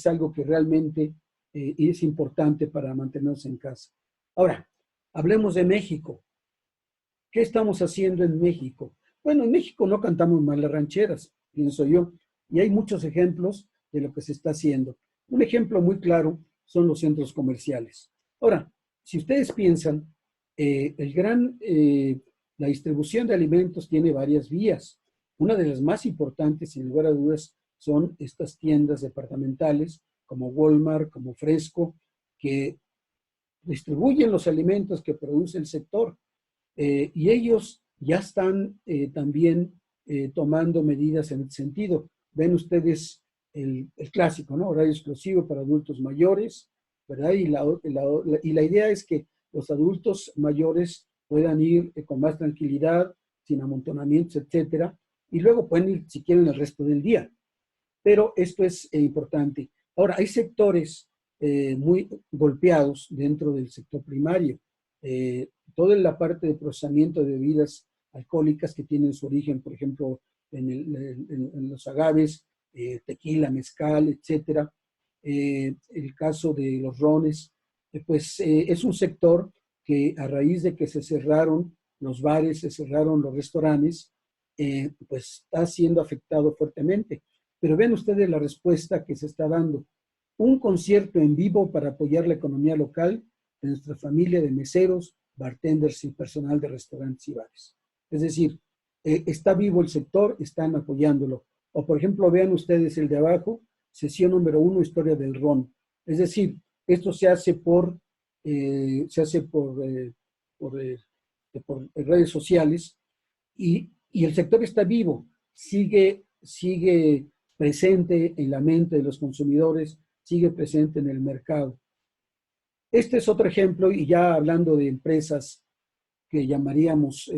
algo que realmente es importante para mantenernos en casa. Ahora, hablemos de México. ¿Qué estamos haciendo en México? Bueno, en México no cantamos mal las rancheras, pienso yo, y hay muchos ejemplos de lo que se está haciendo. Un ejemplo muy claro son los centros comerciales. Ahora, si ustedes piensan, la distribución de alimentos tiene varias vías. Una de las más importantes, sin lugar a dudas, son estas tiendas departamentales como Walmart, como Fresco, que distribuyen los alimentos que produce el sector. Y ellos ya están también tomando medidas en ese sentido. Ven ustedes el clásico, ¿no? Horario exclusivo para adultos mayores, ¿verdad? Y la idea es que los adultos mayores puedan ir con más tranquilidad, sin amontonamientos, etcétera, y luego pueden ir si quieren el resto del día. Pero esto es importante. Ahora, hay sectores muy golpeados dentro del sector primario. Toda la parte de procesamiento de bebidas alcohólicas que tienen su origen, por ejemplo, en los agaves, tequila, mezcal, etcétera. El caso de los rones, es un sector que a raíz de que se cerraron los bares, se cerraron los restaurantes, pues está siendo afectado fuertemente. Pero ven ustedes la respuesta que se está dando. Un concierto en vivo para apoyar la economía local de nuestra familia de meseros, bartenders y personal de restaurantes y bares. Es decir, está vivo el sector, están apoyándolo. O por ejemplo, vean ustedes el de abajo, sesión número 1, historia del ron. Es decir, esto se hace por redes sociales y el sector está vivo, sigue presente en la mente de los consumidores, sigue presente en el mercado. Este es otro ejemplo, y ya hablando de empresas que llamaríamos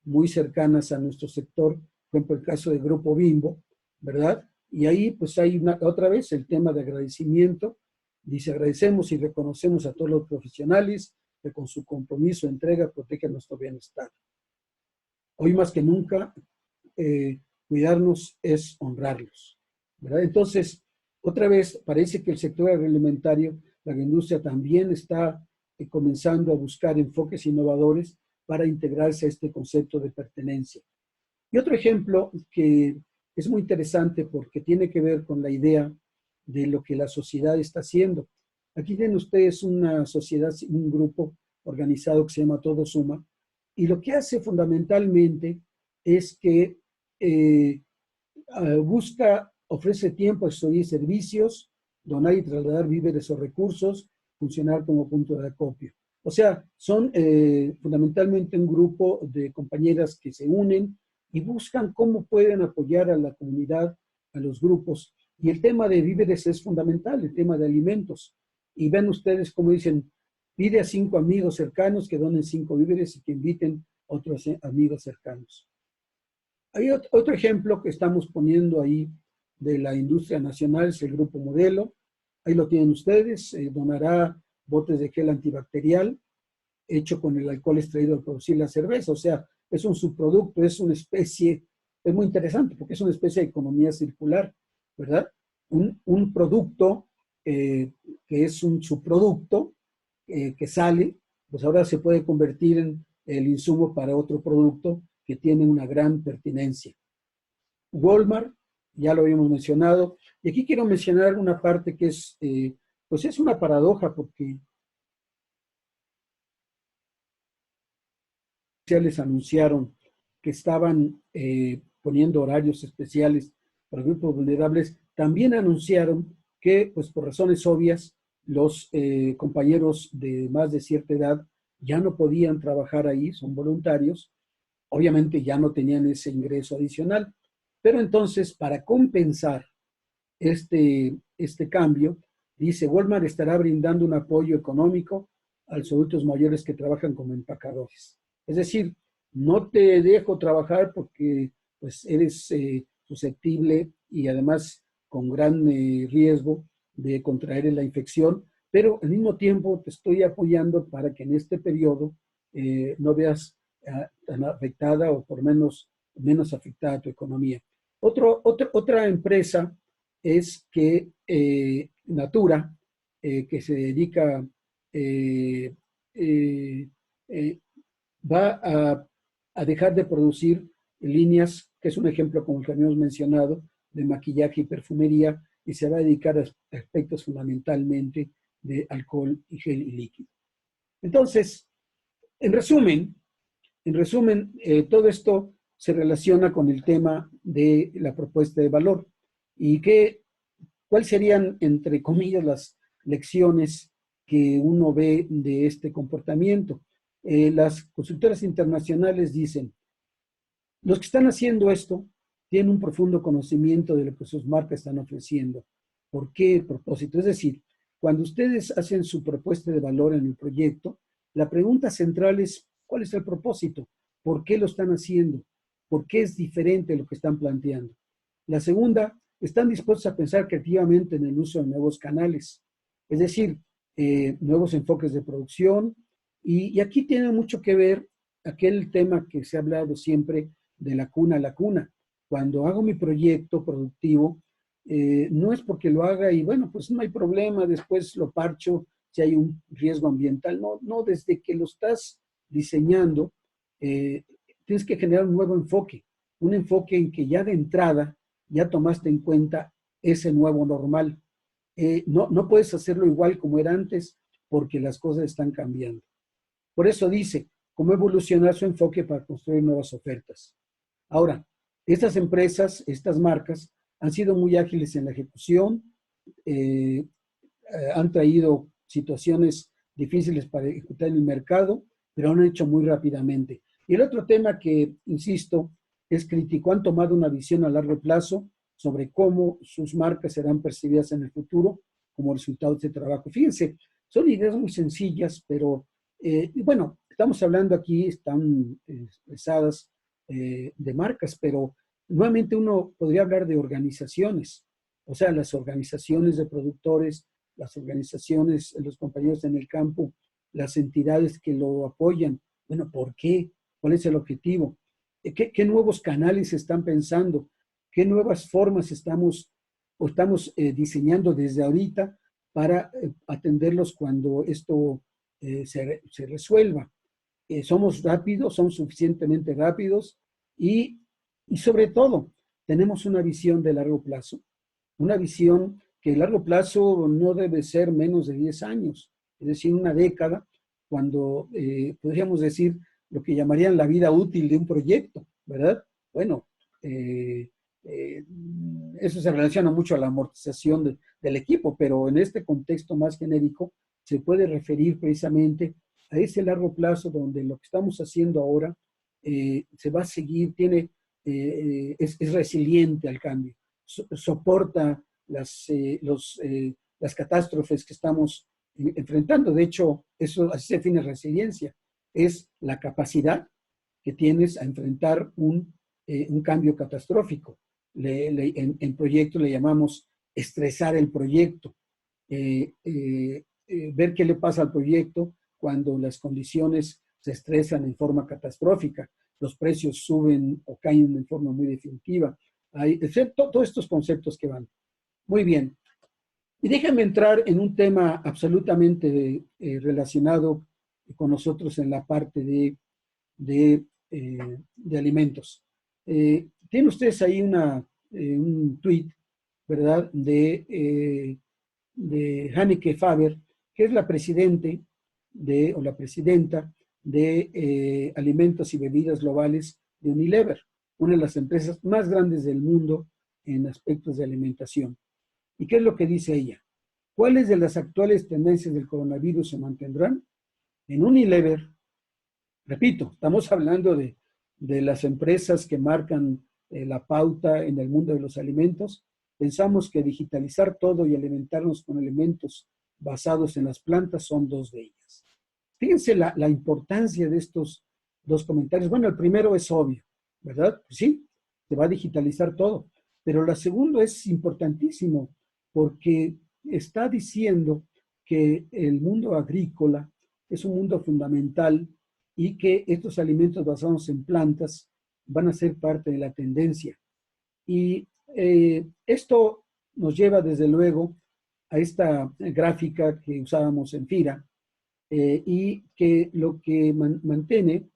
muy cercanas a nuestro sector, por ejemplo, el caso del Grupo Bimbo, ¿verdad? Y ahí pues hay otra vez el tema de agradecimiento. Dice, agradecemos y reconocemos a todos los profesionales que con su compromiso e entrega protegen nuestro bienestar. Hoy más que nunca, cuidarnos es honrarlos, ¿verdad? Entonces, otra vez, parece que el sector agroalimentario, la agroindustria también está comenzando a buscar enfoques innovadores para integrarse a este concepto de pertenencia. Y otro ejemplo que es muy interesante porque tiene que ver con la idea de lo que la sociedad está haciendo. Aquí tienen ustedes una sociedad, un grupo organizado que se llama Todo Suma, y lo que hace fundamentalmente es que ofrece tiempo, asesoría y servicios, donar y trasladar víveres o recursos, funcionar como punto de acopio. O sea, son fundamentalmente un grupo de compañeras que se unen y buscan cómo pueden apoyar a la comunidad, a los grupos. Y el tema de víveres es fundamental, el tema de alimentos. Y ven ustedes cómo dicen, pide a 5 amigos cercanos que donen 5 víveres y que inviten a otros amigos cercanos. Hay otro ejemplo que estamos poniendo ahí de la industria nacional, es el Grupo Modelo. Ahí lo tienen ustedes, donará botes de gel antibacterial hecho con el alcohol extraído al producir la cerveza. O sea, es un subproducto, es una especie, es muy interesante porque es una especie de economía circular, ¿verdad? Un producto que es un subproducto que sale, pues ahora se puede convertir en el insumo para otro producto que tiene una gran pertinencia. Walmart, ya lo habíamos mencionado, y aquí quiero mencionar una parte que es, pues es una paradoja porque les anunciaron que estaban poniendo horarios especiales para grupos vulnerables, también anunciaron que, pues por razones obvias, los compañeros de más de cierta edad ya no podían trabajar ahí, son voluntarios, obviamente ya no tenían ese ingreso adicional, pero entonces para compensar este cambio, dice, Walmart estará brindando un apoyo económico a los adultos mayores que trabajan como empacadores. Es decir, no te dejo trabajar porque pues eres susceptible y además con gran riesgo de contraer la infección, pero al mismo tiempo te estoy apoyando para que en este periodo no veas tan afectada o por menos afectada tu economía. Otra empresa es que Natura, que se dedica, eh, eh, eh, va a dejar de producir líneas, que es un ejemplo como el que habíamos mencionado, de maquillaje y perfumería, y se va a dedicar a aspectos fundamentalmente de alcohol y gel y líquido. Entonces, en resumen, todo esto se relaciona con el tema de la propuesta de valor y cuáles serían, entre comillas, las lecciones que uno ve de este comportamiento. Las consultoras internacionales dicen, los que están haciendo esto tienen un profundo conocimiento de lo que sus marcas están ofreciendo. ¿Por qué propósito? Es decir, cuando ustedes hacen su propuesta de valor en el proyecto, la pregunta central es, ¿cuál es el propósito? ¿Por qué lo están haciendo? ¿Por qué es diferente lo que están planteando? La segunda, están dispuestos a pensar creativamente en el uso de nuevos canales, es decir, nuevos enfoques de producción. Y aquí tiene mucho que ver aquel tema que se ha hablado siempre de la cuna a la cuna. Cuando hago mi proyecto productivo, no es porque lo haga y bueno, pues no hay problema, después lo parcho si hay un riesgo ambiental. No, no, desde que lo estás diseñando, tienes que generar un enfoque en que ya de entrada ya tomaste en cuenta ese nuevo normal. No puedes hacerlo igual como era antes porque las cosas están cambiando. Por eso dice, cómo evolucionar su enfoque para construir nuevas ofertas. Ahora, estas empresas, estas marcas, han sido muy ágiles en la ejecución, han traído situaciones difíciles para ejecutar en el mercado, pero han hecho muy rápidamente. Y el otro tema que, insisto, es crítico, han tomado una visión a largo plazo sobre cómo sus marcas serán percibidas en el futuro como resultado de este trabajo. Fíjense, son ideas muy sencillas, pero bueno, estamos hablando aquí, están expresadas de marcas, pero nuevamente uno podría hablar de organizaciones, o sea, las organizaciones de productores, las organizaciones, los compañeros en el campo, las entidades que lo apoyan. Bueno, ¿por qué? ¿Cuál es el objetivo? ¿Qué nuevos canales están pensando? ¿Qué nuevas formas estamos diseñando desde ahorita para atenderlos cuando esto se resuelva? Somos rápidos, son suficientemente rápidos y sobre todo tenemos una visión de largo plazo, una visión que a largo plazo no debe ser menos de 10 años, es decir, una década, cuando podríamos decir lo que llamarían la vida útil de un proyecto, ¿verdad? Bueno, eso se relaciona mucho a la amortización del equipo, pero en este contexto más genérico se puede referir precisamente a ese largo plazo donde lo que estamos haciendo ahora se va a seguir, es resiliente al cambio, soporta las catástrofes que estamos enfrentando. De hecho, eso así se define resiliencia, es la capacidad que tienes a enfrentar un cambio catastrófico. En proyecto le llamamos estresar el proyecto, ver qué le pasa al proyecto cuando las condiciones se estresan en forma catastrófica, los precios suben o caen en forma muy definitiva. Hay todos estos conceptos que van. Muy bien. Y déjenme entrar en un tema absolutamente relacionado con nosotros en la parte de alimentos. Tienen ustedes ahí un tweet, ¿verdad?, de Hanneke Faber, que es la presidenta de alimentos y bebidas globales de Unilever, una de las empresas más grandes del mundo en aspectos de alimentación. ¿Y qué es lo que dice ella? ¿Cuáles de las actuales tendencias del coronavirus se mantendrán? En Unilever, repito, estamos hablando de las empresas que marcan la pauta en el mundo de los alimentos. Pensamos que digitalizar todo y alimentarnos con alimentos basados en las plantas son dos de ellas. Fíjense la importancia de estos dos comentarios. Bueno, el primero es obvio, ¿verdad? Pues sí, se va a digitalizar todo. Pero la segunda es importantísimo porque está diciendo que el mundo agrícola es un mundo fundamental y que estos alimentos basados en plantas van a ser parte de la tendencia. Y esto nos lleva desde luego a esta gráfica que usábamos en FIRA, y que lo que mantiene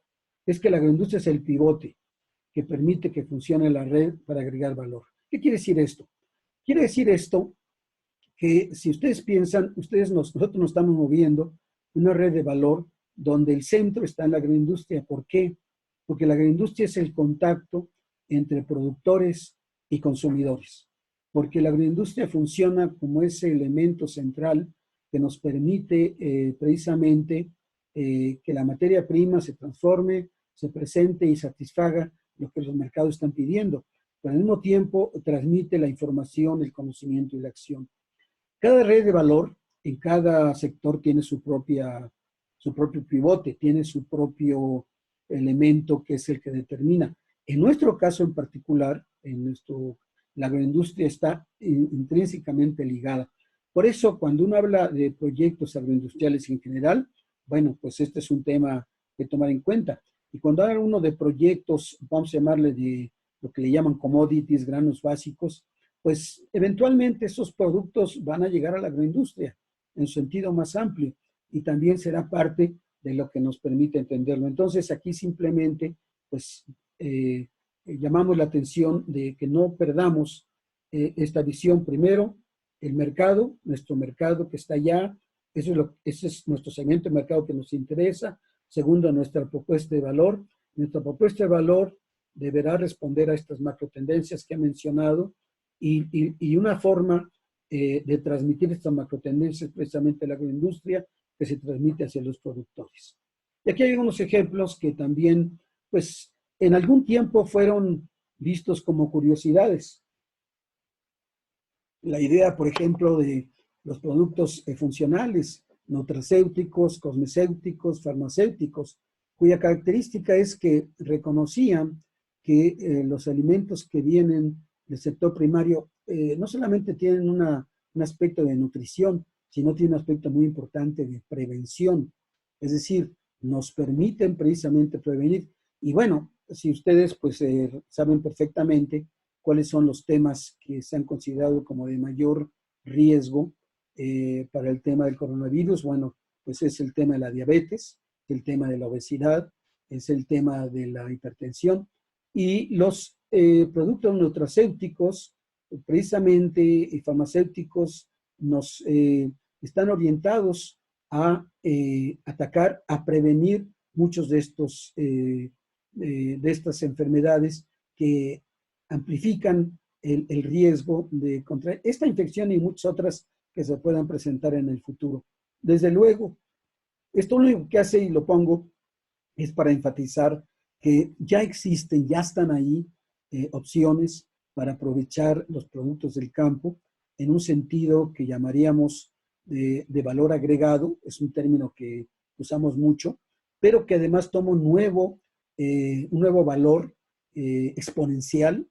es que la agroindustria es el pivote que permite que funcione la red para agregar valor. ¿Qué quiere decir esto? Quiere decir esto que si ustedes piensan, nosotros nos estamos moviendo en una red de valor donde el centro está en la agroindustria. ¿Por qué? Porque la agroindustria es el contacto entre productores y consumidores. Porque la agroindustria funciona como ese elemento central que nos permite precisamente que la materia prima se transforme, se presente y satisfaga lo que los mercados están pidiendo, pero al mismo tiempo transmite la información, el conocimiento y la acción. Cada red de valor en cada sector tiene su propio pivote, tiene su propio elemento que es el que determina. En nuestro caso en particular, la agroindustria está intrínsecamente ligada. Por eso, cuando uno habla de proyectos agroindustriales en general, bueno, pues este es un tema que tomar en cuenta. Y cuando habla uno de proyectos, vamos a llamarle de lo que le llaman commodities, granos básicos, pues eventualmente esos productos van a llegar a la agroindustria en su sentido más amplio y también será parte de lo que nos permite entenderlo. Entonces aquí simplemente pues llamamos la atención de que no perdamos esta visión. Primero, el mercado, nuestro mercado que está allá, ese es nuestro segmento de mercado que nos interesa. Segundo, nuestra propuesta de valor. Nuestra propuesta de valor deberá responder a estas macro tendencias que he mencionado y una forma de transmitir estas macro tendencias precisamente a la agroindustria que se transmite hacia los productores. Y aquí hay unos ejemplos que también, pues, en algún tiempo fueron vistos como curiosidades. La idea, por ejemplo, de los productos funcionales, nutracéuticos, cosmecéuticos, farmacéuticos, cuya característica es que reconocían que los alimentos que vienen del sector primario no solamente tienen un aspecto de nutrición, sino tienen un aspecto muy importante de prevención. Es decir, nos permiten precisamente prevenir. Y bueno, si ustedes pues saben perfectamente cuáles son los temas que se han considerado como de mayor riesgo para el tema del coronavirus, bueno, pues es el tema de la diabetes, el tema de la obesidad, es el tema de la hipertensión y los productos nutracéuticos, precisamente y farmacéuticos, nos están orientados a atacar, a prevenir muchos de estas enfermedades que amplifican el riesgo de contraer esta infección y muchas otras que se puedan presentar en el futuro. Desde luego, esto lo único que hace, y lo pongo, es para enfatizar que ya existen, ya están ahí opciones para aprovechar los productos del campo en un sentido que llamaríamos de valor agregado, es un término que usamos mucho, pero que además toma un nuevo valor exponencial,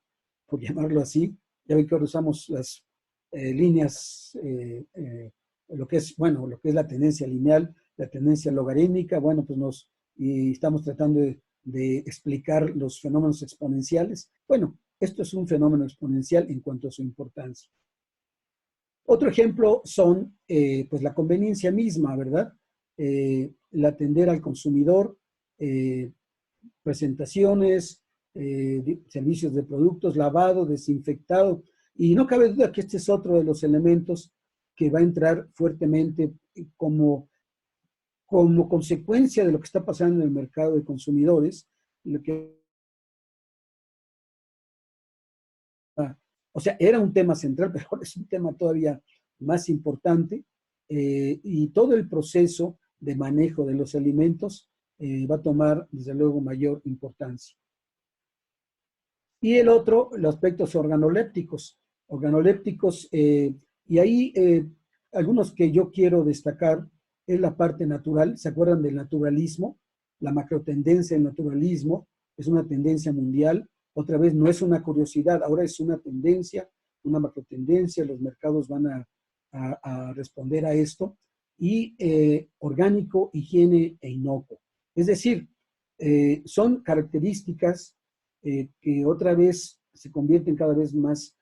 por llamarlo así. Ya ven que ahora usamos las líneas, lo que es la tendencia lineal, la tendencia logarítmica, bueno, pues y estamos tratando de explicar los fenómenos exponenciales. Bueno, esto es un fenómeno exponencial en cuanto a su importancia. Otro ejemplo son, pues, la conveniencia misma, ¿verdad? El atender al consumidor, presentaciones, servicios de productos, lavado, desinfectado. Y no cabe duda que este es otro de los elementos que va a entrar fuertemente como consecuencia de lo que está pasando en el mercado de consumidores, o sea, era un tema central, pero ahora es un tema todavía más importante, y todo el proceso de manejo de los alimentos va a tomar, desde luego, mayor importancia. Y el otro, los aspectos organolépticos. Y ahí algunos que yo quiero destacar es la parte natural. ¿Se acuerdan del naturalismo? La macrotendencia del naturalismo es una tendencia mundial. Otra vez, no es una curiosidad, ahora es una tendencia, una macrotendencia. Los mercados van a responder a esto. Y orgánico, higiene e inocuo. Es decir, son características que otra vez se convierten cada vez más,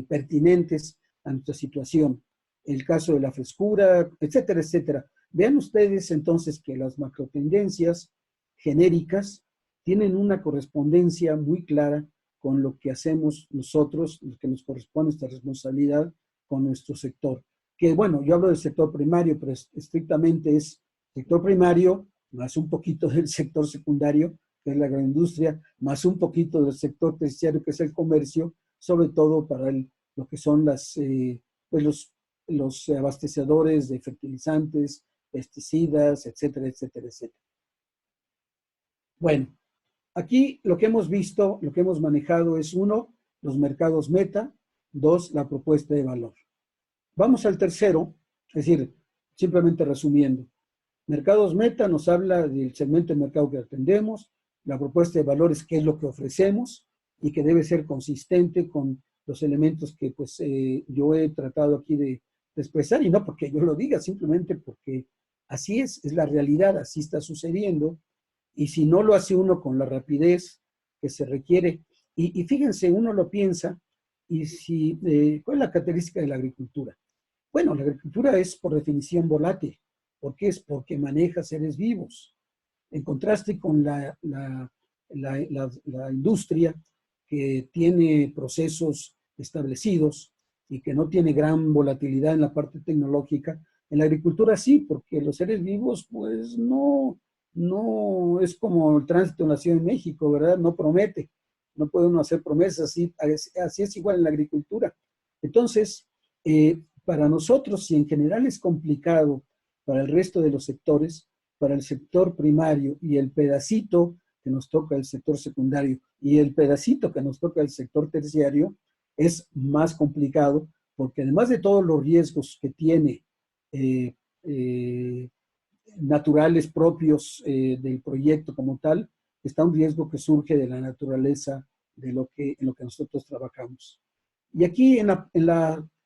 pertinentes a nuestra situación. El caso de la frescura, etcétera, etcétera. Vean ustedes entonces que las macrotendencias genéricas tienen una correspondencia muy clara con lo que hacemos nosotros, lo que nos corresponde esta responsabilidad con nuestro sector. Que bueno, yo hablo del sector primario, pero estrictamente es sector primario, más un poquito del sector secundario, que es la agroindustria, más un poquito del sector terciario, que es el comercio, sobre todo para lo que son pues los abastecedores de fertilizantes, pesticidas, etcétera, etcétera, etcétera. Bueno, aquí lo que hemos visto, lo que hemos manejado es 1, los mercados meta, 2, la propuesta de valor. Vamos al tercero, es decir, simplemente resumiendo. Mercados meta nos habla del segmento de mercado que atendemos, la propuesta de valor es qué es lo que ofrecemos y que debe ser consistente con los elementos que pues yo he tratado aquí de expresar, y no porque yo lo diga, simplemente porque así es la realidad, así está sucediendo, y si no lo hace uno con la rapidez que se requiere, y fíjense, uno lo piensa, y si, ¿cuál es la característica de la agricultura? Bueno, la agricultura es por definición volátil. ¿Por qué? Es porque maneja seres vivos. En contraste con la industria que tiene procesos establecidos y que no tiene gran volatilidad en la parte tecnológica, en la agricultura sí, porque los seres vivos pues no es como el tránsito en la Ciudad de México, ¿verdad? No promete, no puede uno hacer promesas, así es igual en la agricultura. Entonces, para nosotros, si en general es complicado para el resto de los sectores, para el sector primario y el pedacito que nos toca el sector secundario y el pedacito que nos toca el sector terciario, es más complicado porque además de todos los riesgos que tiene naturales propios del proyecto como tal, está un riesgo que surge de la naturaleza en lo que nosotros trabajamos. Y aquí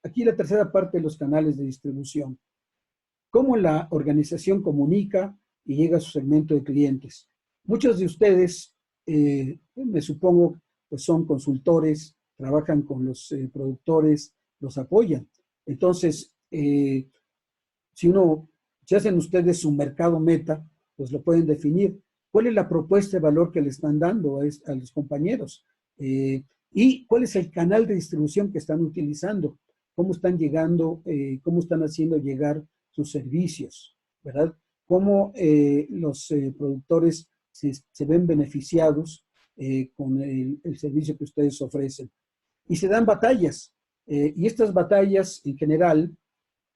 aquí la tercera parte de los canales de distribución. Cómo la organización comunica y llega a su segmento de clientes. Muchos de ustedes, me supongo, pues son consultores, trabajan con los productores, los apoyan. Entonces, si hacen ustedes su mercado meta, pues lo pueden definir. ¿Cuál es la propuesta de valor que le están dando a los compañeros? ¿Y cuál es el canal de distribución que están utilizando? ¿Cómo están llegando, cómo están haciendo llegar sus servicios, ¿verdad? Cómo los productores se ven beneficiados con el servicio que ustedes ofrecen. Y se dan batallas. Y estas batallas, en general,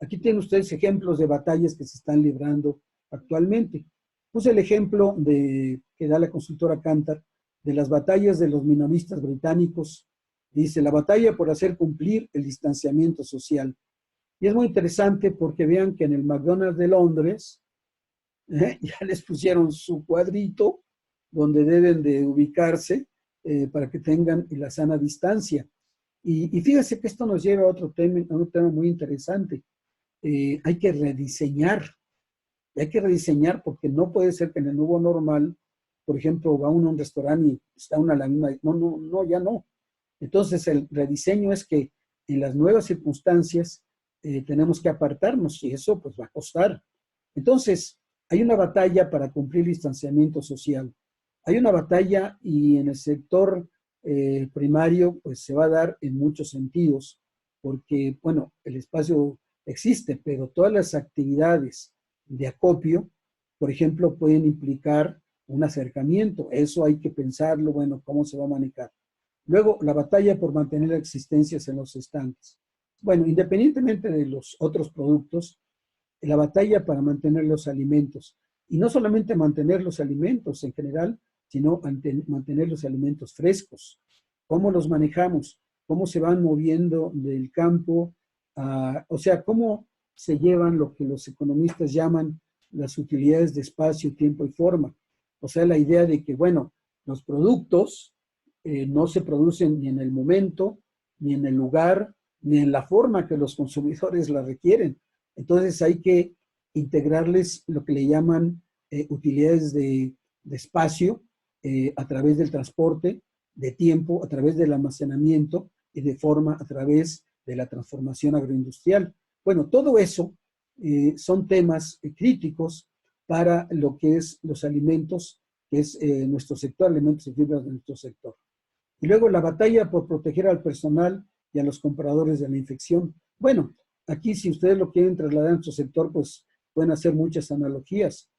aquí tienen ustedes ejemplos de batallas que se están librando actualmente. Puse el ejemplo que da la consultora Kantar de las batallas de los minoristas británicos. Dice, la batalla por hacer cumplir el distanciamiento social. Y es muy interesante porque vean que en el McDonald's de Londres ya les pusieron su cuadrito donde deben de ubicarse para que tengan la sana distancia. Y fíjense que esto nos lleva a otro tema, a un tema muy interesante. Hay que rediseñar porque no puede ser que en el nuevo normal, por ejemplo, va uno a un restaurante y está una a la misma, no, ya no. Entonces el rediseño es que en las nuevas circunstancias tenemos que apartarnos y eso pues va a costar. Entonces, hay una batalla para cumplir el distanciamiento social. Hay una batalla y en el sector primario pues se va a dar en muchos sentidos, porque, bueno, el espacio existe, pero todas las actividades de acopio, por ejemplo, pueden implicar un acercamiento. Eso hay que pensarlo, bueno, cómo se va a manejar. Luego, la batalla por mantener existencias en los estanques. Bueno, independientemente de los otros productos, la batalla para mantener los alimentos. Y no solamente mantener los alimentos en general, sino mantener los alimentos frescos. ¿Cómo los manejamos? ¿Cómo se van moviendo del campo? O sea, ¿cómo se llevan lo que los economistas llaman las utilidades de espacio, tiempo y forma? O sea, la idea de que, bueno, los productos no se producen ni en el momento, ni en el lugar, ni en la forma que los consumidores la requieren. Entonces hay que integrarles lo que le llaman utilidades de espacio a través del transporte, de tiempo a través del almacenamiento y de forma a través de la transformación agroindustrial. Bueno, todo eso son temas críticos para lo que es los alimentos, que es nuestro sector, alimentos y fibras de nuestro sector. Y luego la batalla por proteger al personal y a los compradores de la infección. Bueno, aquí si ustedes lo quieren trasladar a nuestro sector, pues pueden hacer muchas analogías.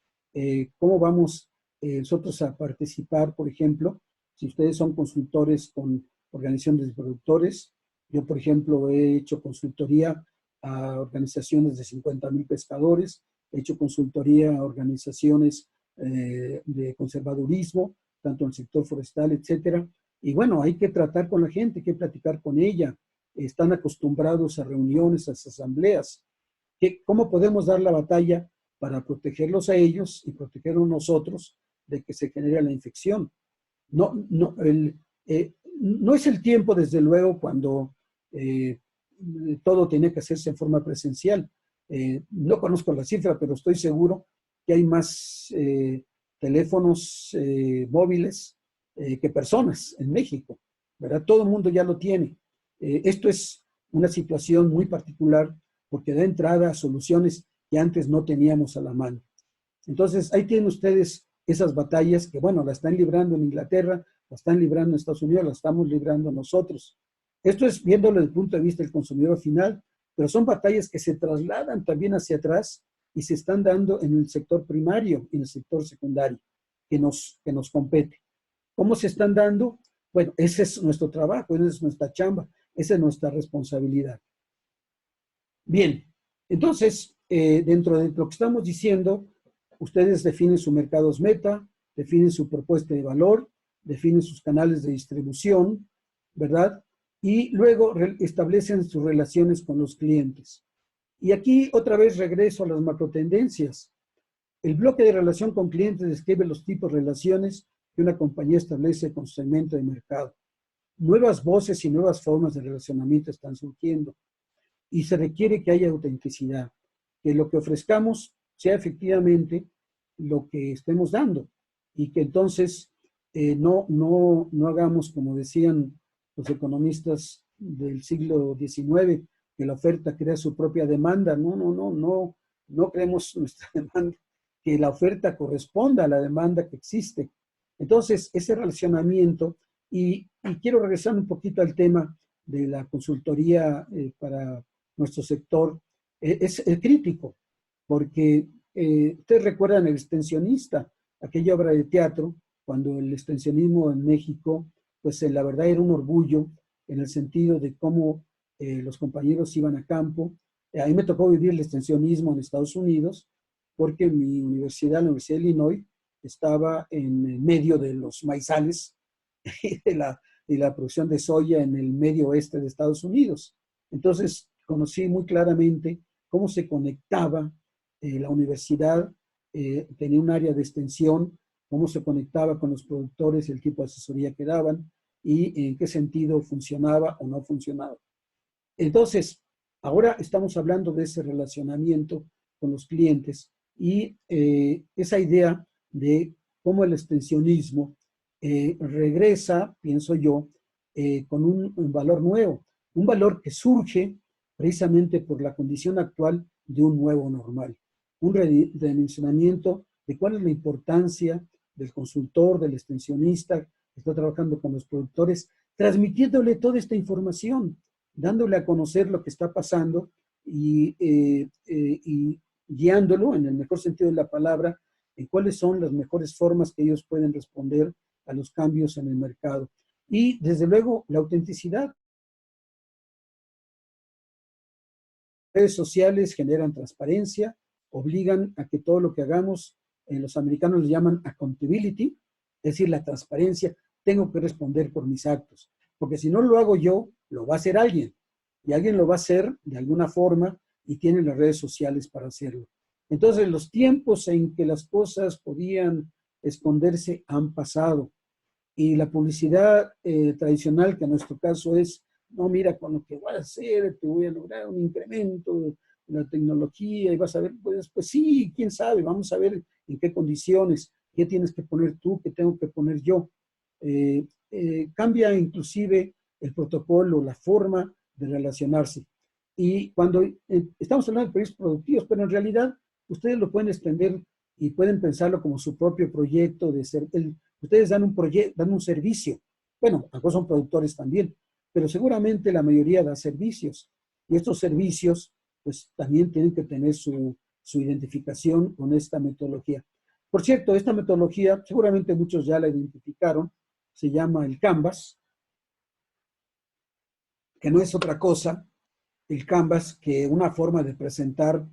¿Cómo vamos nosotros a participar, por ejemplo, si ustedes son consultores con organizaciones de productores? Yo, por ejemplo, he hecho consultoría a organizaciones de 50,000 pescadores, he hecho consultoría a organizaciones de conservadurismo, tanto en el sector forestal, etcétera. Y bueno, hay que tratar con la gente, hay que platicar con ella. Están acostumbrados a reuniones, a asambleas. ¿Cómo podemos dar la batalla para protegerlos a ellos y protegernos nosotros de que se genere la infección? No es el tiempo, desde luego, cuando todo tiene que hacerse en forma presencial. No conozco la cifra, pero estoy seguro que hay más teléfonos móviles que personas en México, ¿verdad? Todo el mundo ya lo tiene. Esto es una situación muy particular porque da entrada a soluciones que antes no teníamos a la mano. Entonces, ahí tienen ustedes esas batallas que, bueno, la están librando en Inglaterra, la están librando en Estados Unidos, la estamos librando nosotros. Esto es viéndolo desde el punto de vista del consumidor final, pero son batallas que se trasladan también hacia atrás y se están dando en el sector primario y en el sector secundario que nos compete. ¿Cómo se están dando? Bueno, ese es nuestro trabajo, esa es nuestra chamba, esa es nuestra responsabilidad. Bien, entonces, dentro de lo que estamos diciendo, ustedes definen sus mercados meta, definen su propuesta de valor, definen sus canales de distribución, ¿verdad? Y luego establecen sus relaciones con los clientes. Y aquí otra vez regreso a las macrotendencias. El bloque de relación con clientes describe los tipos de relaciones que una compañía establece con su segmento de mercado. Nuevas voces y nuevas formas de relacionamiento están surgiendo y se requiere que haya autenticidad, que lo que ofrezcamos sea efectivamente lo que estemos dando y que entonces no hagamos, como decían los economistas del siglo XIX, que la oferta crea su propia demanda. No creemos nuestra demanda, que la oferta corresponda a la demanda que existe. Entonces, ese relacionamiento, y quiero regresar un poquito al tema de la consultoría para nuestro sector, es crítico, porque ustedes recuerdan El extensionista, aquella obra de teatro, cuando el extensionismo en México, pues la verdad era un orgullo en el sentido de cómo los compañeros iban a campo. A mí me tocó vivir el extensionismo en Estados Unidos, porque mi universidad, la Universidad de Illinois, estaba en medio de los maizales y de la producción de soya en el medio oeste de Estados Unidos. Entonces, conocí muy claramente cómo se conectaba la universidad, tenía un área de extensión, cómo se conectaba con los productores, el tipo de asesoría que daban y en qué sentido funcionaba o no funcionaba. Entonces, ahora estamos hablando de ese relacionamiento con los clientes y esa idea de cómo el extensionismo regresa, pienso yo, con un valor nuevo, un valor que surge precisamente por la condición actual de un nuevo normal, un redimensionamiento de cuál es la importancia del consultor, del extensionista que está trabajando con los productores, transmitiéndole toda esta información, dándole a conocer lo que está pasando y guiándolo, en el mejor sentido de la palabra, en cuáles son las mejores formas que ellos pueden responder a los cambios en el mercado. Y, desde luego, la autenticidad. Redes sociales generan transparencia, obligan a que todo lo que hagamos, los americanos le llaman accountability, es decir, la transparencia, tengo que responder por mis actos, porque si no lo hago yo, lo va a hacer alguien, y alguien lo va a hacer de alguna forma y tiene las redes sociales para hacerlo. Entonces, los tiempos en que las cosas podían esconderse han pasado, y la publicidad tradicional, que en nuestro caso es, no, mira, con lo que voy a hacer, te voy a lograr un incremento de la tecnología y vas a ver, pues sí, quién sabe, vamos a ver en qué condiciones, qué tienes que poner tú, qué tengo que poner yo. cambia inclusive el protocolo, la forma de relacionarse. Y cuando estamos hablando de proyectos productivos, pero en realidad ustedes lo pueden extender y pueden pensarlo como su propio proyecto de ser. Ustedes dan un proyecto, dan un servicio. Bueno, algunos son productores también, pero seguramente la mayoría da servicios. Y estos servicios, pues también tienen que tener su identificación con esta metodología. Por cierto, esta metodología, seguramente muchos ya la identificaron, se llama el Canvas, que no es otra cosa, el Canvas, que una forma de presentar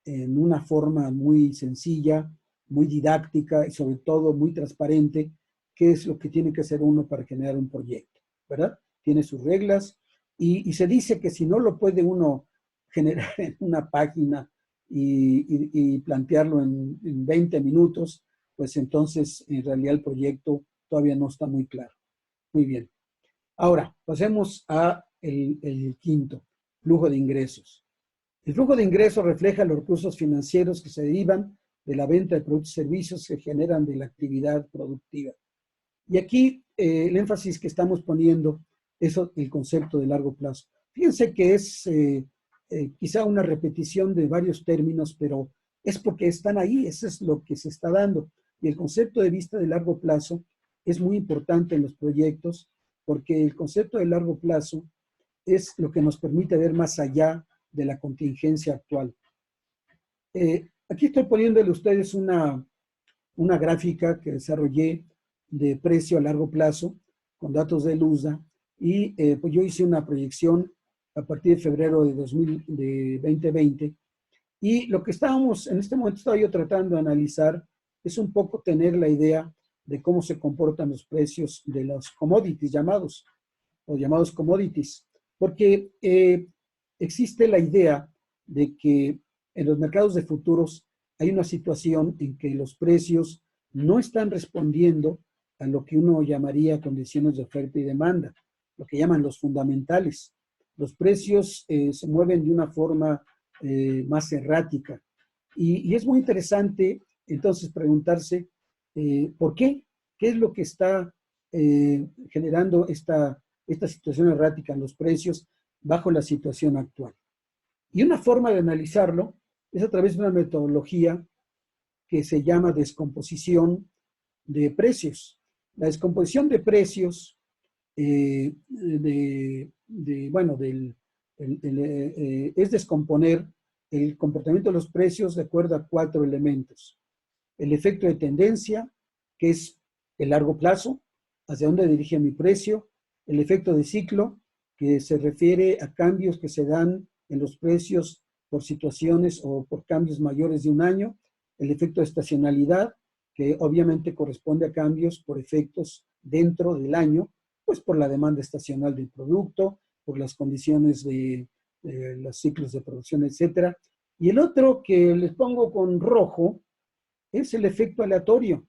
en una forma muy sencilla, muy didáctica y sobre todo muy transparente, qué es lo que tiene que hacer uno para generar un proyecto, ¿verdad? Tiene sus reglas y se dice que si no lo puede uno generar en una página y plantearlo en 20 minutos, pues entonces en realidad el proyecto todavía no está muy claro. Muy bien. Ahora, pasemos a el quinto, flujo de ingresos. El flujo de ingresos refleja los recursos financieros que se derivan de la venta de productos y servicios que generan de la actividad productiva. Y aquí el énfasis que estamos poniendo es el concepto de largo plazo. Fíjense que es quizá una repetición de varios términos, pero es porque están ahí, eso es lo que se está dando. Y el concepto de vista de largo plazo es muy importante en los proyectos, porque el concepto de largo plazo es lo que nos permite ver más allá de la contingencia actual. Aquí estoy poniéndole a ustedes una gráfica que desarrollé de precio a largo plazo con datos de LUSDA y pues yo hice una proyección a partir de febrero de 2020 y lo que estábamos, en este momento estaba yo tratando de analizar es un poco tener la idea de cómo se comportan los precios de los commodities llamados commodities, porque existe la idea de que en los mercados de futuros hay una situación en que los precios no están respondiendo a lo que uno llamaría condiciones de oferta y demanda, lo que llaman los fundamentales. Los precios se mueven de una forma más errática. Y es muy interesante entonces preguntarse ¿por qué? ¿Qué es lo que está generando esta situación errática en los precios bajo la situación actual? Y una forma de analizarlo es a través de una metodología que se llama descomposición de precios. La descomposición de precios es descomponer el comportamiento de los precios de acuerdo a 4 elementos. El efecto de tendencia, que es el largo plazo, hacia dónde dirige mi precio. El efecto de ciclo, que se refiere a cambios que se dan en los precios por situaciones o por cambios mayores de un año. El efecto de estacionalidad, que obviamente corresponde a cambios por efectos dentro del año, pues por la demanda estacional del producto, por las condiciones de los ciclos de producción, etcétera. Y el otro que les pongo con rojo es el efecto aleatorio,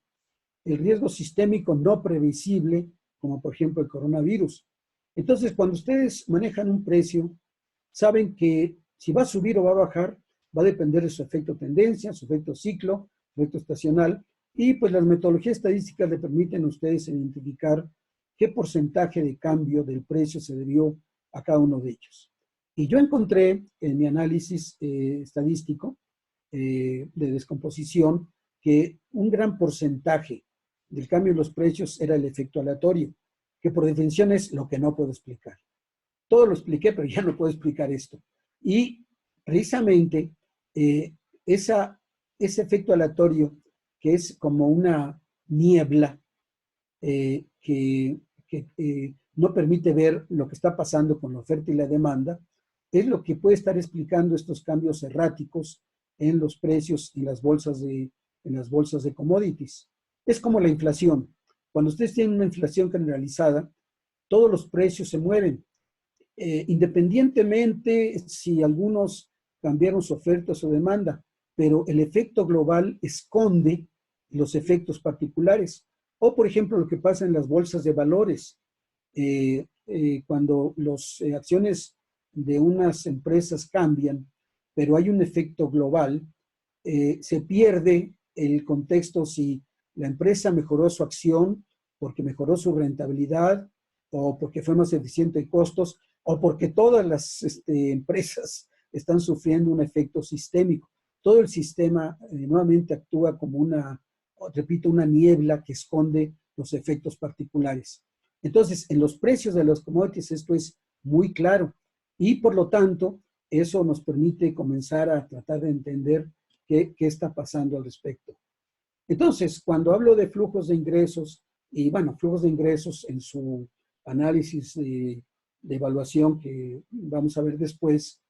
el riesgo sistémico no previsible, como por ejemplo el coronavirus. Entonces, cuando ustedes manejan un precio, saben que si va a subir o va a bajar, va a depender de su efecto tendencia, su efecto ciclo, su efecto estacional, y pues las metodologías estadísticas le permiten a ustedes identificar qué porcentaje de cambio del precio se debió a cada uno de ellos. Y yo encontré en mi análisis estadístico de descomposición que un gran porcentaje del cambio de los precios era el efecto aleatorio, que por definición es lo que no puedo explicar. Todo lo expliqué, pero ya no puedo explicar esto. Y precisamente ese efecto aleatorio, que es como una niebla que no permite ver lo que está pasando con la oferta y la demanda, es lo que puede estar explicando estos cambios erráticos en los precios en las bolsas de commodities. Es como la inflación. Cuando ustedes tienen una inflación generalizada, todos los precios se mueven. Independientemente si algunos cambiaron su oferta o su demanda, pero el efecto global esconde los efectos particulares. O, por ejemplo, lo que pasa en las bolsas de valores. Cuando las acciones de unas empresas cambian, pero hay un efecto global, se pierde el contexto si la empresa mejoró su acción porque mejoró su rentabilidad, o porque fue más eficiente en costos, o porque todas las empresas están sufriendo un efecto sistémico. Todo el sistema nuevamente actúa como una, repito, una niebla que esconde los efectos particulares. Entonces, en los precios de los commodities esto es muy claro y por lo tanto eso nos permite comenzar a tratar de entender qué está pasando al respecto. Entonces, cuando hablo de flujos de ingresos, y bueno, flujos de ingresos en su análisis de evaluación que vamos a ver después,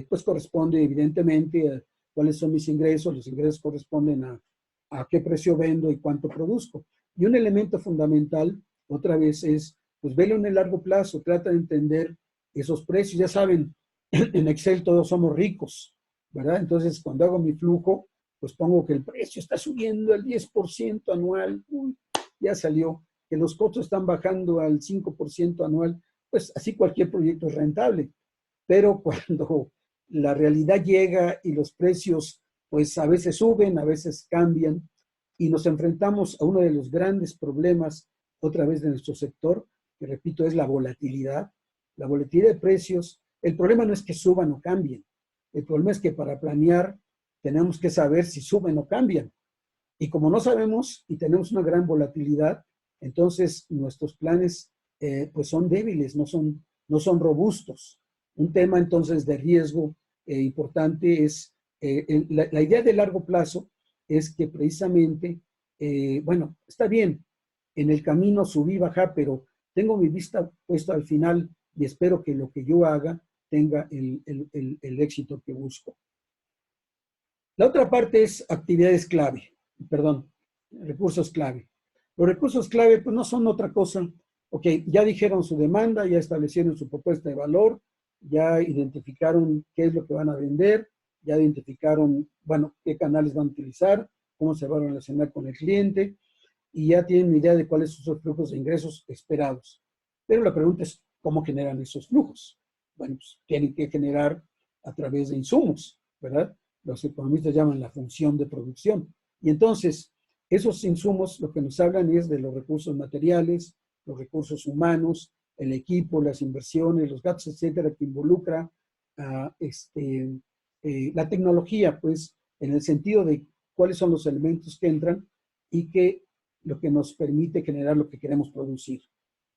pues corresponde evidentemente a cuáles son mis ingresos. Los ingresos corresponden a qué precio vendo y cuánto produzco. Y un elemento fundamental, otra vez, es, pues velo en el largo plazo, trata de entender esos precios. Ya saben, en Excel todos somos ricos, ¿verdad? Entonces, cuando hago mi flujo, pues pongo que el precio está subiendo al 10% anual, uy, ya salió, que los costos están bajando al 5% anual, pues así cualquier proyecto es rentable. Pero cuando la realidad llega y los precios, pues a veces suben, a veces cambian, y nos enfrentamos a uno de los grandes problemas, otra vez de nuestro sector, que repito, es la volatilidad de precios. El problema no es que suban o cambien, el problema es que para planear tenemos que saber si suben o cambian. Y como no sabemos y tenemos una gran volatilidad, entonces nuestros planes pues son débiles, no son robustos. Un tema entonces de riesgo importante es, la idea de largo plazo es que precisamente, bueno, está bien, en el camino subí, bajar, pero tengo mi vista puesta al final y espero que lo que yo haga tenga el éxito que busco. La otra parte es actividades clave, perdón, recursos clave. Los recursos clave pues no son otra cosa. Ok, ya dijeron su demanda, ya establecieron su propuesta de valor, ya identificaron qué es lo que van a vender, ya identificaron, bueno, qué canales van a utilizar, cómo se van a relacionar con el cliente y ya tienen una idea de cuáles son sus flujos de ingresos esperados. Pero la pregunta es, ¿cómo generan esos flujos? Bueno, pues tienen que generar a través de insumos, ¿verdad? Los economistas llaman la función de producción. Y entonces, esos insumos lo que nos hablan es de los recursos materiales, los recursos humanos, el equipo, las inversiones, los gastos, etcétera, que involucra la tecnología, pues, en el sentido de cuáles son los elementos que entran y que lo que nos permite generar lo que queremos producir.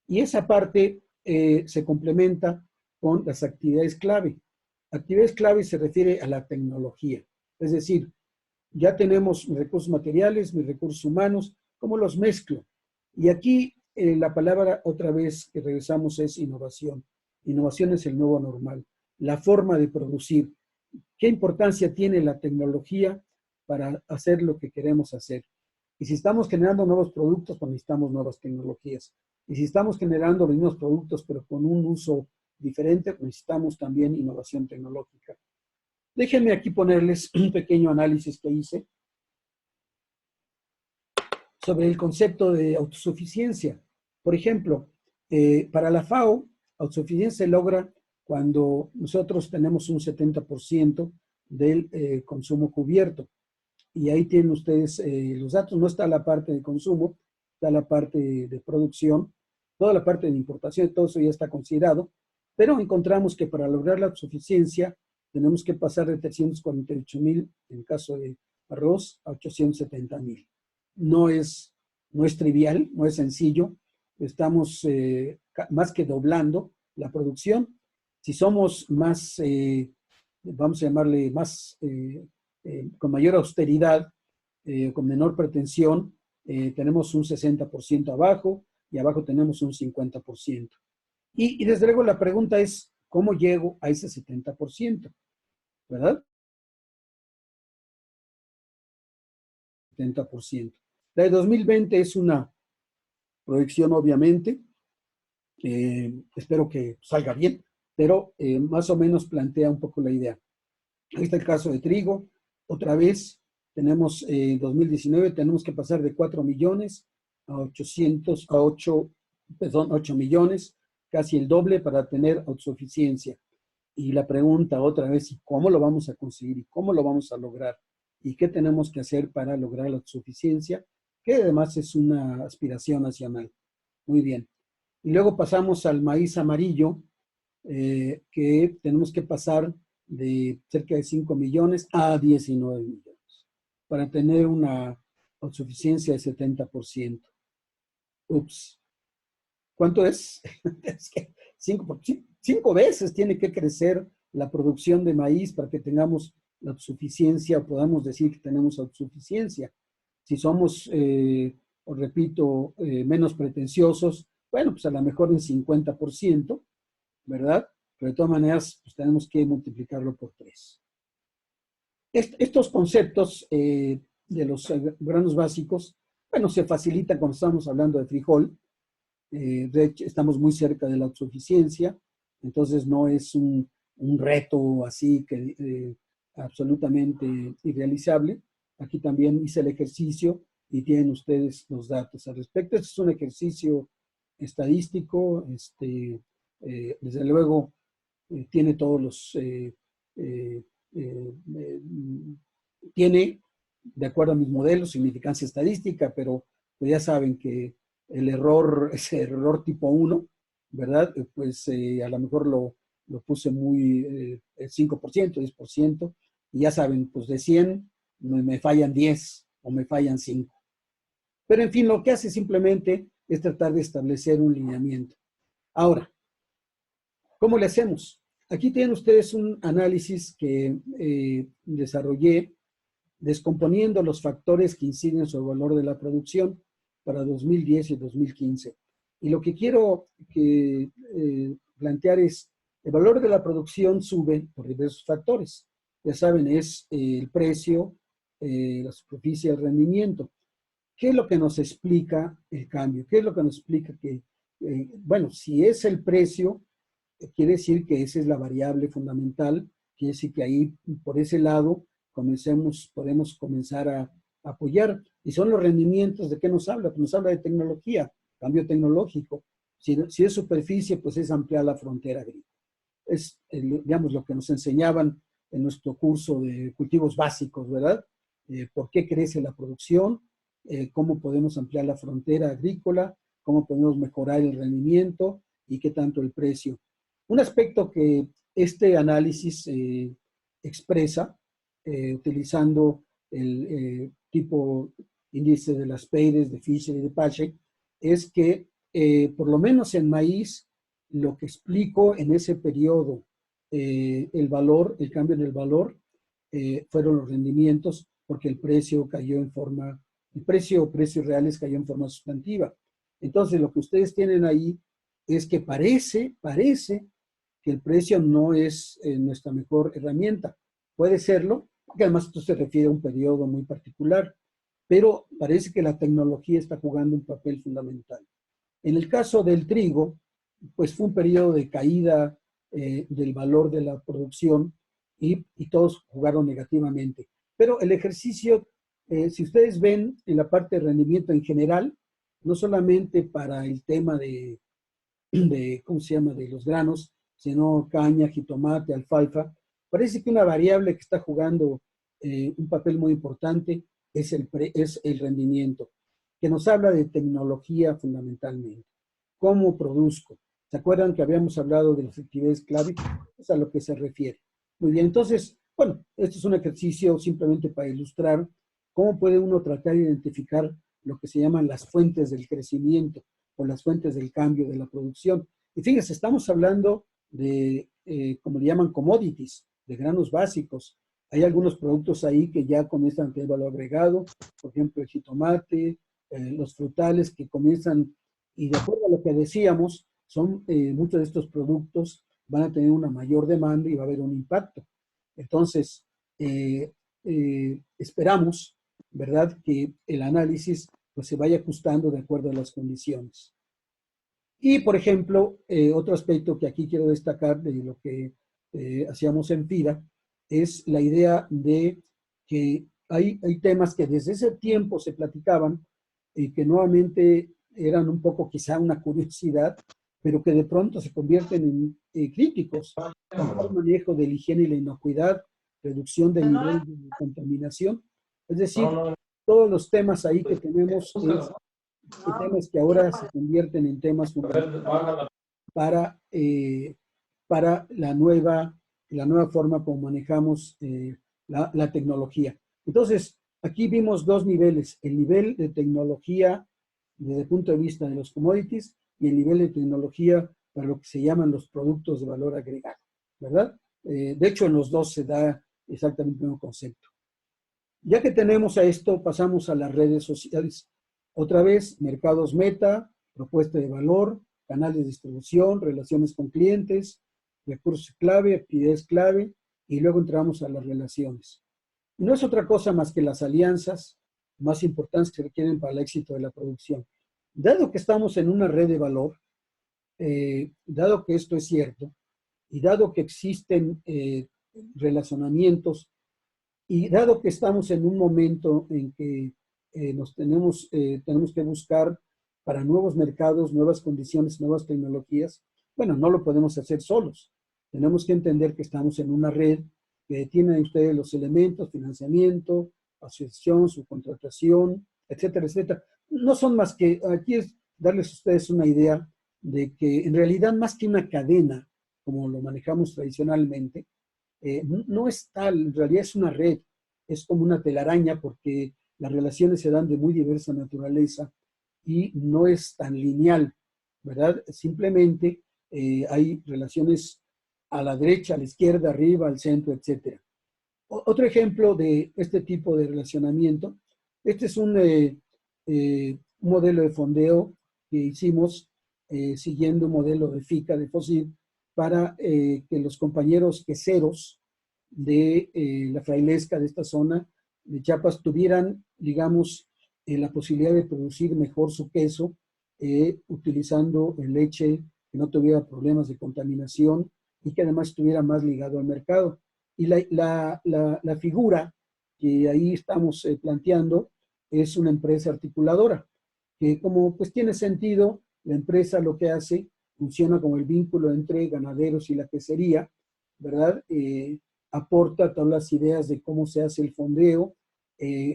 Y esa parte se complementa con las actividades clave. Actividades clave se refiere a la tecnología. Es decir, ya tenemos mis recursos materiales, mis recursos humanos, ¿cómo los mezclo? Y aquí la palabra otra vez que regresamos es innovación. Innovación es el nuevo normal. La forma de producir. ¿Qué importancia tiene la tecnología para hacer lo que queremos hacer? Y si estamos generando nuevos productos, pues necesitamos nuevas tecnologías. Y si estamos generando los mismos productos, pero con un uso diferente, pues necesitamos también innovación tecnológica. Déjenme aquí ponerles un pequeño análisis que hice sobre el concepto de autosuficiencia. Por ejemplo, para la FAO, autosuficiencia se logra cuando nosotros tenemos un 70% del consumo cubierto. Y ahí tienen ustedes los datos. No está la parte de consumo, está la parte de producción, toda la parte de importación, todo eso ya está considerado, pero encontramos que para lograr la suficiencia tenemos que pasar de 348,000 en caso de arroz a 870,000. No es trivial, no es sencillo, estamos más que doblando la producción. Si somos más, vamos a llamarle más, con mayor austeridad, con menor pretensión, tenemos un 60% abajo y abajo tenemos un 50%. Y desde luego la pregunta es, ¿cómo llego a ese 70%? ¿Verdad? 70%. La de 2020 es una proyección, obviamente. Espero que salga bien, pero más o menos plantea un poco la idea. Ahí está el caso de trigo. Otra vez, tenemos 2019, tenemos que pasar de 4 millones a 8 millones, casi el doble para tener autosuficiencia. Y la pregunta otra vez, ¿y cómo lo vamos a conseguir? ¿Y cómo lo vamos a lograr? ¿Y qué tenemos que hacer para lograr la autosuficiencia? que además es una aspiración nacional. Muy bien. Y luego pasamos al maíz amarillo, que tenemos que pasar de cerca de 5 millones a 19 millones para tener una autosuficiencia de 70%. Ups. ¿Cuánto es? Es que 5 veces tiene que crecer la producción de maíz para que tengamos la autosuficiencia o podamos decir que tenemos autosuficiencia. Si somos, os repito, menos pretenciosos, bueno, pues a lo mejor en 50%, ¿verdad? Pero de todas maneras, pues tenemos que multiplicarlo por 3. Estos conceptos de los granos básicos, bueno, se facilitan cuando estamos hablando de frijol. De hecho, estamos muy cerca de la autosuficiencia, entonces no es un reto así que absolutamente irrealizable. Aquí también hice el ejercicio y tienen ustedes los datos al respecto. Este es un ejercicio estadístico, desde luego tiene todos los, tiene, de acuerdo a mis modelos, significancia estadística, pero pues ya saben que el error es el error tipo 1, ¿verdad? Pues a lo mejor lo puse muy, 5%, 10%, y ya saben, pues de 100 me fallan 10 o me fallan 5. Pero en fin, lo que hace simplemente es tratar de establecer un lineamiento. Ahora, ¿cómo le hacemos? Aquí tienen ustedes un análisis que desarrollé descomponiendo los factores que inciden sobre el valor de la producción para 2010 y 2015. Y lo que quiero plantear es, el valor de la producción sube por diversos factores. Ya saben, es el precio, la superficie, el rendimiento. ¿Qué es lo que nos explica el cambio? ¿Qué es lo que nos explica que, bueno, si es el precio, quiere decir que esa es la variable fundamental, quiere decir que ahí, por ese lado, podemos comenzar a apoyar. Y son los rendimientos, ¿de qué nos habla? Pues nos habla de tecnología, cambio tecnológico. Si es superficie, pues es ampliar la frontera agrícola. Es, digamos, lo que nos enseñaban en nuestro curso de cultivos básicos, ¿verdad? ¿Por qué crece la producción? ¿Cómo podemos ampliar la frontera agrícola? ¿Cómo podemos mejorar el rendimiento? ¿Y qué tanto el precio? Un aspecto que este análisis expresa, utilizando el tipo índice de las Peyres, de Fisher y de Pache, es que por lo menos en maíz, lo que explico en ese periodo, el cambio en el valor, fueron los rendimientos, porque el precio cayó en forma, precios reales cayó en forma sustantiva. Entonces, lo que ustedes tienen ahí es que parece que el precio no es nuestra mejor herramienta. Puede serlo, porque además esto se refiere a un periodo muy particular, pero parece que la tecnología está jugando un papel fundamental. En el caso del trigo, pues fue un periodo de caída del valor de la producción y todos jugaron negativamente. Pero el ejercicio, si ustedes ven en la parte de rendimiento en general, no solamente para el tema de ¿cómo se llama?, de los granos, sino caña, jitomate, alfalfa, parece que una variable que está jugando un papel muy importante es el rendimiento, que nos habla de tecnología fundamentalmente. ¿Cómo produzco? ¿Se acuerdan que habíamos hablado de las actividades clave? Es a lo que se refiere. Muy bien, entonces, bueno, este es un ejercicio simplemente para ilustrar cómo puede uno tratar de identificar lo que se llaman las fuentes del crecimiento o las fuentes del cambio de la producción. Y fíjense, estamos hablando de, como le llaman, commodities, de granos básicos. Hay algunos productos ahí que ya comienzan a tener valor agregado, por ejemplo, el jitomate, los frutales que comienzan, y de acuerdo a lo que decíamos, muchos de estos productos van a tener una mayor demanda y va a haber un impacto. Entonces, esperamos, ¿verdad?, que el análisis pues se vaya ajustando de acuerdo a las condiciones. Y, por ejemplo, otro aspecto que aquí quiero destacar de lo que hacíamos en FIRA es la idea de que hay temas que desde ese tiempo se platicaban y que nuevamente eran un poco quizá una curiosidad, pero que de pronto se convierten en críticos. El manejo de la higiene y la inocuidad, reducción del nivel de contaminación. Es decir, todos los temas ahí que tenemos temas que ahora se convierten en temas fundamentales para la nueva forma como manejamos la tecnología. Entonces, aquí vimos dos niveles, el nivel de tecnología desde el punto de vista de los commodities y el nivel de tecnología para lo que se llaman los productos de valor agregado, ¿verdad? De hecho, en los dos se da exactamente el mismo concepto. Ya que tenemos a esto, pasamos a las redes sociales. Otra vez, mercados meta, propuesta de valor, canales de distribución, relaciones con clientes, recursos clave, actividades clave, y luego entramos a las relaciones. No es otra cosa más que las alianzas más importantes que requieren para el éxito de la producción. Dado que estamos en una red de valor, dado que esto es cierto, y dado que existen relacionamientos, y dado que estamos en un momento en que tenemos que buscar para nuevos mercados, nuevas condiciones, nuevas tecnologías, bueno, no lo podemos hacer solos. Tenemos que entender que estamos en una red que tiene ustedes los elementos, financiamiento, asociación, subcontratación, etcétera, etcétera. No son más que, aquí es darles a ustedes una idea de que en realidad más que una cadena, como lo manejamos tradicionalmente, no es tal, en realidad es una red, es como una telaraña porque las relaciones se dan de muy diversa naturaleza y no es tan lineal, ¿verdad? Simplemente hay relaciones a la derecha, a la izquierda, arriba, al centro, etc. Otro ejemplo de este tipo de relacionamiento, este es un modelo de fondeo que hicimos siguiendo un modelo de FICA, de FOSID, para que los compañeros queseros de la frailesca de esta zona de Chiapas tuvieran, digamos, la posibilidad de producir mejor su queso utilizando leche que no tuviera problemas de contaminación y que además estuviera más ligado al mercado. Y la figura que ahí estamos planteando es una empresa articuladora, que como pues tiene sentido, la empresa lo que hace funciona como el vínculo entre ganaderos y la quesería, ¿verdad? Aporta todas las ideas de cómo se hace el fondeo,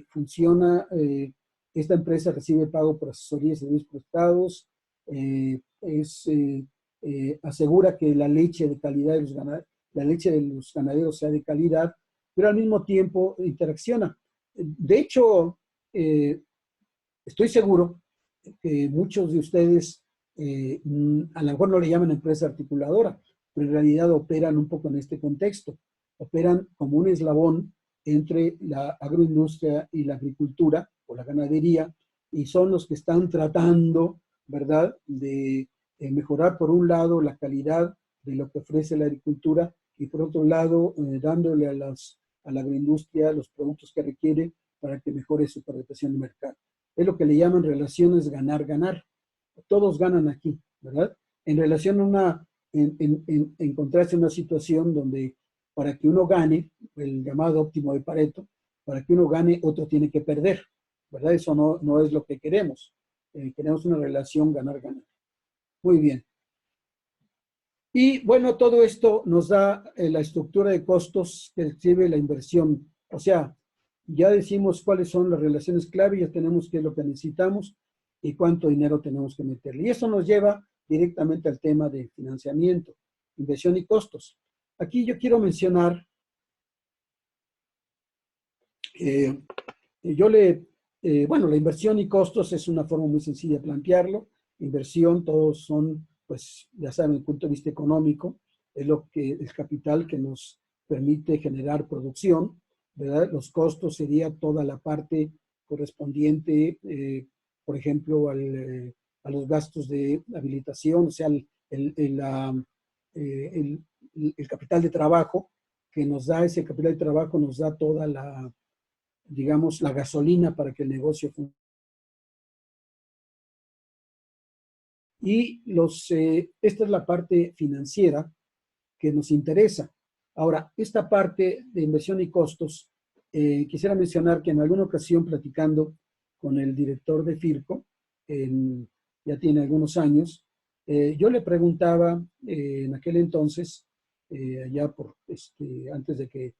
funciona, esta empresa recibe pago por asesoría y servicios prestados, asegura que la leche de calidad de la leche de los ganaderos sea de calidad, pero al mismo tiempo interacciona. De hecho, estoy seguro que muchos de ustedes a lo mejor no le llaman empresa articuladora, pero en realidad operan un poco en este contexto. Operan como un eslabón entre la agroindustria y la agricultura o la ganadería y son los que están tratando, ¿verdad?, de mejorar por un lado la calidad de lo que ofrece la agricultura y por otro lado dándole a la agroindustria los productos que requiere para que mejore su penetración de mercado. Es lo que le llaman relaciones ganar-ganar. Todos ganan aquí, ¿verdad? En relación a encontrarse en una situación donde para que uno gane, el llamado óptimo de Pareto, para que uno gane, otro tiene que perder, ¿verdad? Eso no es lo que queremos. Queremos una relación ganar-ganar. Muy bien. Y bueno, todo esto nos da la estructura de costos que describe la inversión. O sea, ya decimos cuáles son las relaciones clave, ya tenemos qué es lo que necesitamos y cuánto dinero tenemos que meterle. Y eso nos lleva directamente al tema de financiamiento, inversión y costos. Aquí yo quiero mencionar, bueno, la inversión y costos es una forma muy sencilla de plantearlo. Inversión, todos son, pues, ya saben, desde el punto de vista económico, es el capital que nos permite generar producción, ¿verdad? Los costos sería toda la parte correspondiente, por ejemplo, a los gastos de habilitación, o sea, el capital de trabajo que nos da, ese capital de trabajo nos da toda la, digamos, la gasolina para que el negocio funcione. Y esta es la parte financiera que nos interesa. Ahora, esta parte de inversión y costos, quisiera mencionar que en alguna ocasión platicando con el director de FIRCO, ya tiene algunos años, yo le preguntaba en aquel entonces, allá antes de que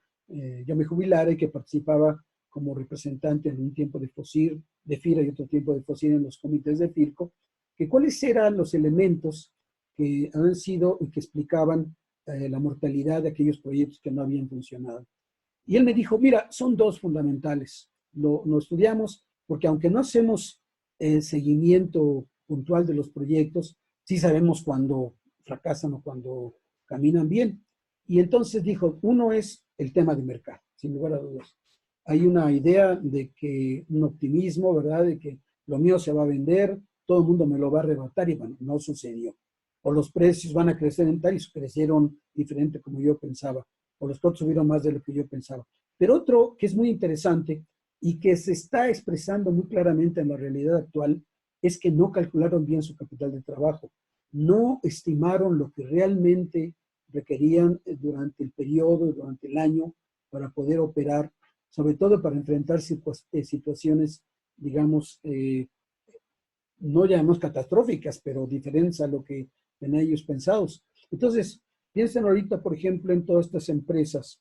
yo me jubilara y que participaba como representante en un tiempo de FOSIR, de FIRA y otro tiempo de FOSIR en los comités de FIRCO, que cuáles eran los elementos que han sido y que explicaban la mortalidad de aquellos proyectos que no habían funcionado. Y él me dijo, mira, son dos fundamentales. Lo estudiamos porque aunque no hacemos seguimiento puntual de los proyectos, sí sabemos cuando fracasan o cuando caminan bien. Y entonces dijo, uno es el tema de mercado, sin lugar a dudas. Hay una idea de que, un optimismo, ¿verdad? De que lo mío se va a vender, todo el mundo me lo va a arrebatar y bueno, no sucedió. O los precios van a crecer en tal y crecieron diferente como yo pensaba. O los costos subieron más de lo que yo pensaba. Pero otro que es muy interesante y que se está expresando muy claramente en la realidad actual es que no calcularon bien su capital de trabajo. No estimaron lo que realmente requerían durante el periodo, durante el año, para poder operar, sobre todo para enfrentar situaciones, digamos, no llamamos catastróficas, pero diferentes a lo que tenían ellos pensados. Entonces, piensen ahorita, por ejemplo, en todas estas empresas,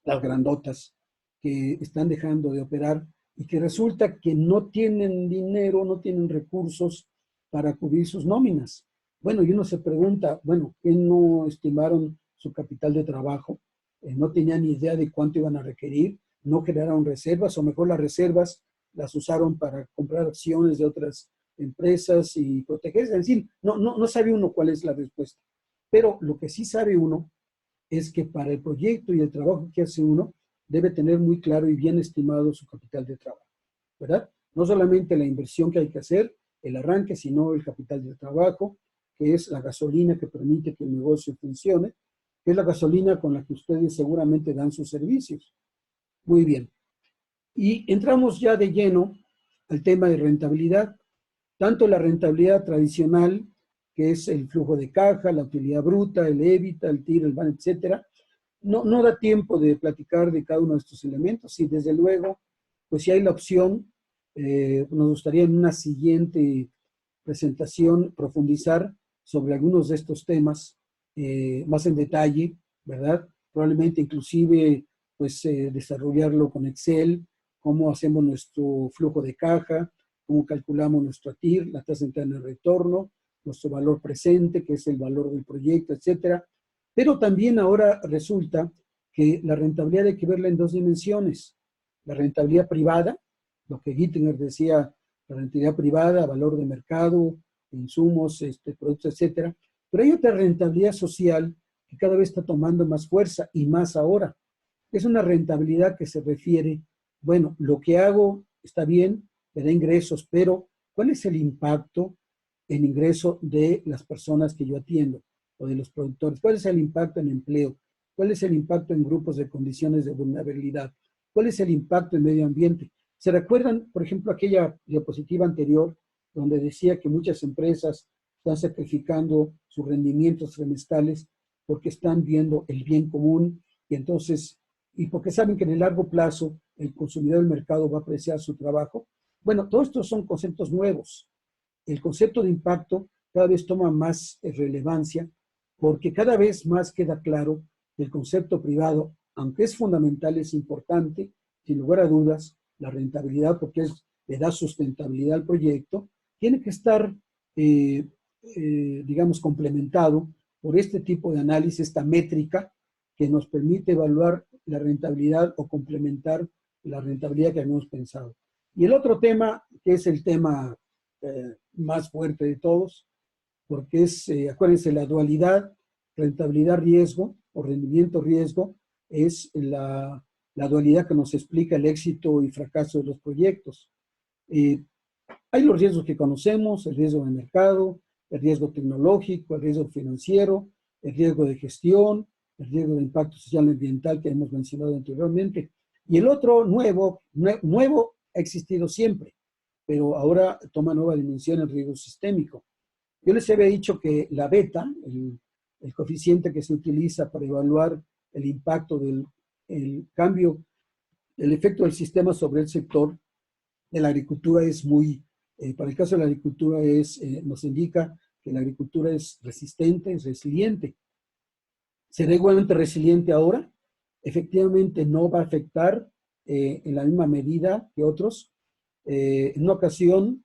las grandotas, que están dejando de operar y que resulta que no tienen dinero, no tienen recursos para cubrir sus nóminas. Bueno, y uno se pregunta, bueno, ¿qué no estimaron su capital de trabajo? No tenían ni idea de cuánto iban a requerir, no generaron reservas, o mejor las reservas las usaron para comprar acciones de otras empresas y protegerse. Es decir, no sabe uno cuál es la respuesta. Pero lo que sí sabe uno es que para el proyecto y el trabajo que hace uno, debe tener muy claro y bien estimado su capital de trabajo, ¿verdad? No solamente la inversión que hay que hacer, el arranque, sino el capital de trabajo, que es la gasolina que permite que el negocio funcione, que es la gasolina con la que ustedes seguramente dan sus servicios. Muy bien. Y entramos ya de lleno al tema de rentabilidad. Tanto la rentabilidad tradicional, que es el flujo de caja, la utilidad bruta, el EBITDA, el TIR, el BAN, etcétera. No da tiempo de platicar de cada uno de estos elementos y desde luego, pues si hay la opción, nos gustaría en una siguiente presentación profundizar sobre algunos de estos temas más en detalle, ¿verdad? Probablemente inclusive pues desarrollarlo con Excel, cómo hacemos nuestro flujo de caja, cómo calculamos nuestro TIR, la tasa interna de retorno, nuestro valor presente, que es el valor del proyecto, etcétera. Pero también ahora resulta que la rentabilidad hay que verla en dos dimensiones. La rentabilidad privada, lo que Gittinger decía, la rentabilidad privada, valor de mercado, insumos, productos, etcétera. Pero hay otra rentabilidad social que cada vez está tomando más fuerza y más ahora. Es una rentabilidad que se refiere, bueno, lo que hago está bien, me da ingresos, pero ¿cuál es el impacto en ingreso de las personas que yo atiendo o de los productores? ¿Cuál es el impacto en empleo? ¿Cuál es el impacto en grupos de condiciones de vulnerabilidad? ¿Cuál es el impacto en medio ambiente? ¿Se recuerdan, por ejemplo, aquella diapositiva anterior donde decía que muchas empresas están sacrificando sus rendimientos trimestrales porque están viendo el bien común y entonces, y porque saben que en el largo plazo el consumidor del mercado va a apreciar su trabajo? Bueno, todos estos son conceptos nuevos. El concepto de impacto cada vez toma más relevancia porque cada vez más queda claro que el concepto privado, aunque es fundamental, es importante, sin lugar a dudas, la rentabilidad, porque le da sustentabilidad al proyecto, tiene que estar, digamos, complementado por este tipo de análisis, esta métrica que nos permite evaluar la rentabilidad o complementar la rentabilidad que habíamos pensado. Y el otro tema, que es el tema más fuerte de todos, porque es, acuérdense, la dualidad, rentabilidad-riesgo o rendimiento-riesgo, es la dualidad que nos explica el éxito y fracaso de los proyectos. Hay los riesgos que conocemos, el riesgo de mercado, el riesgo tecnológico, el riesgo financiero, el riesgo de gestión, el riesgo de impacto social y ambiental que hemos mencionado anteriormente. Y el otro nuevo ha existido siempre, pero ahora toma nueva dimensión el riesgo sistémico. Yo les había dicho que la beta, el coeficiente que se utiliza para evaluar el impacto del cambio, el efecto del sistema sobre el sector de la agricultura es muy, para el caso de la agricultura nos indica que la agricultura es resistente, es resiliente. ¿Será igualmente resiliente ahora? Efectivamente no va a afectar en la misma medida que otros. En una ocasión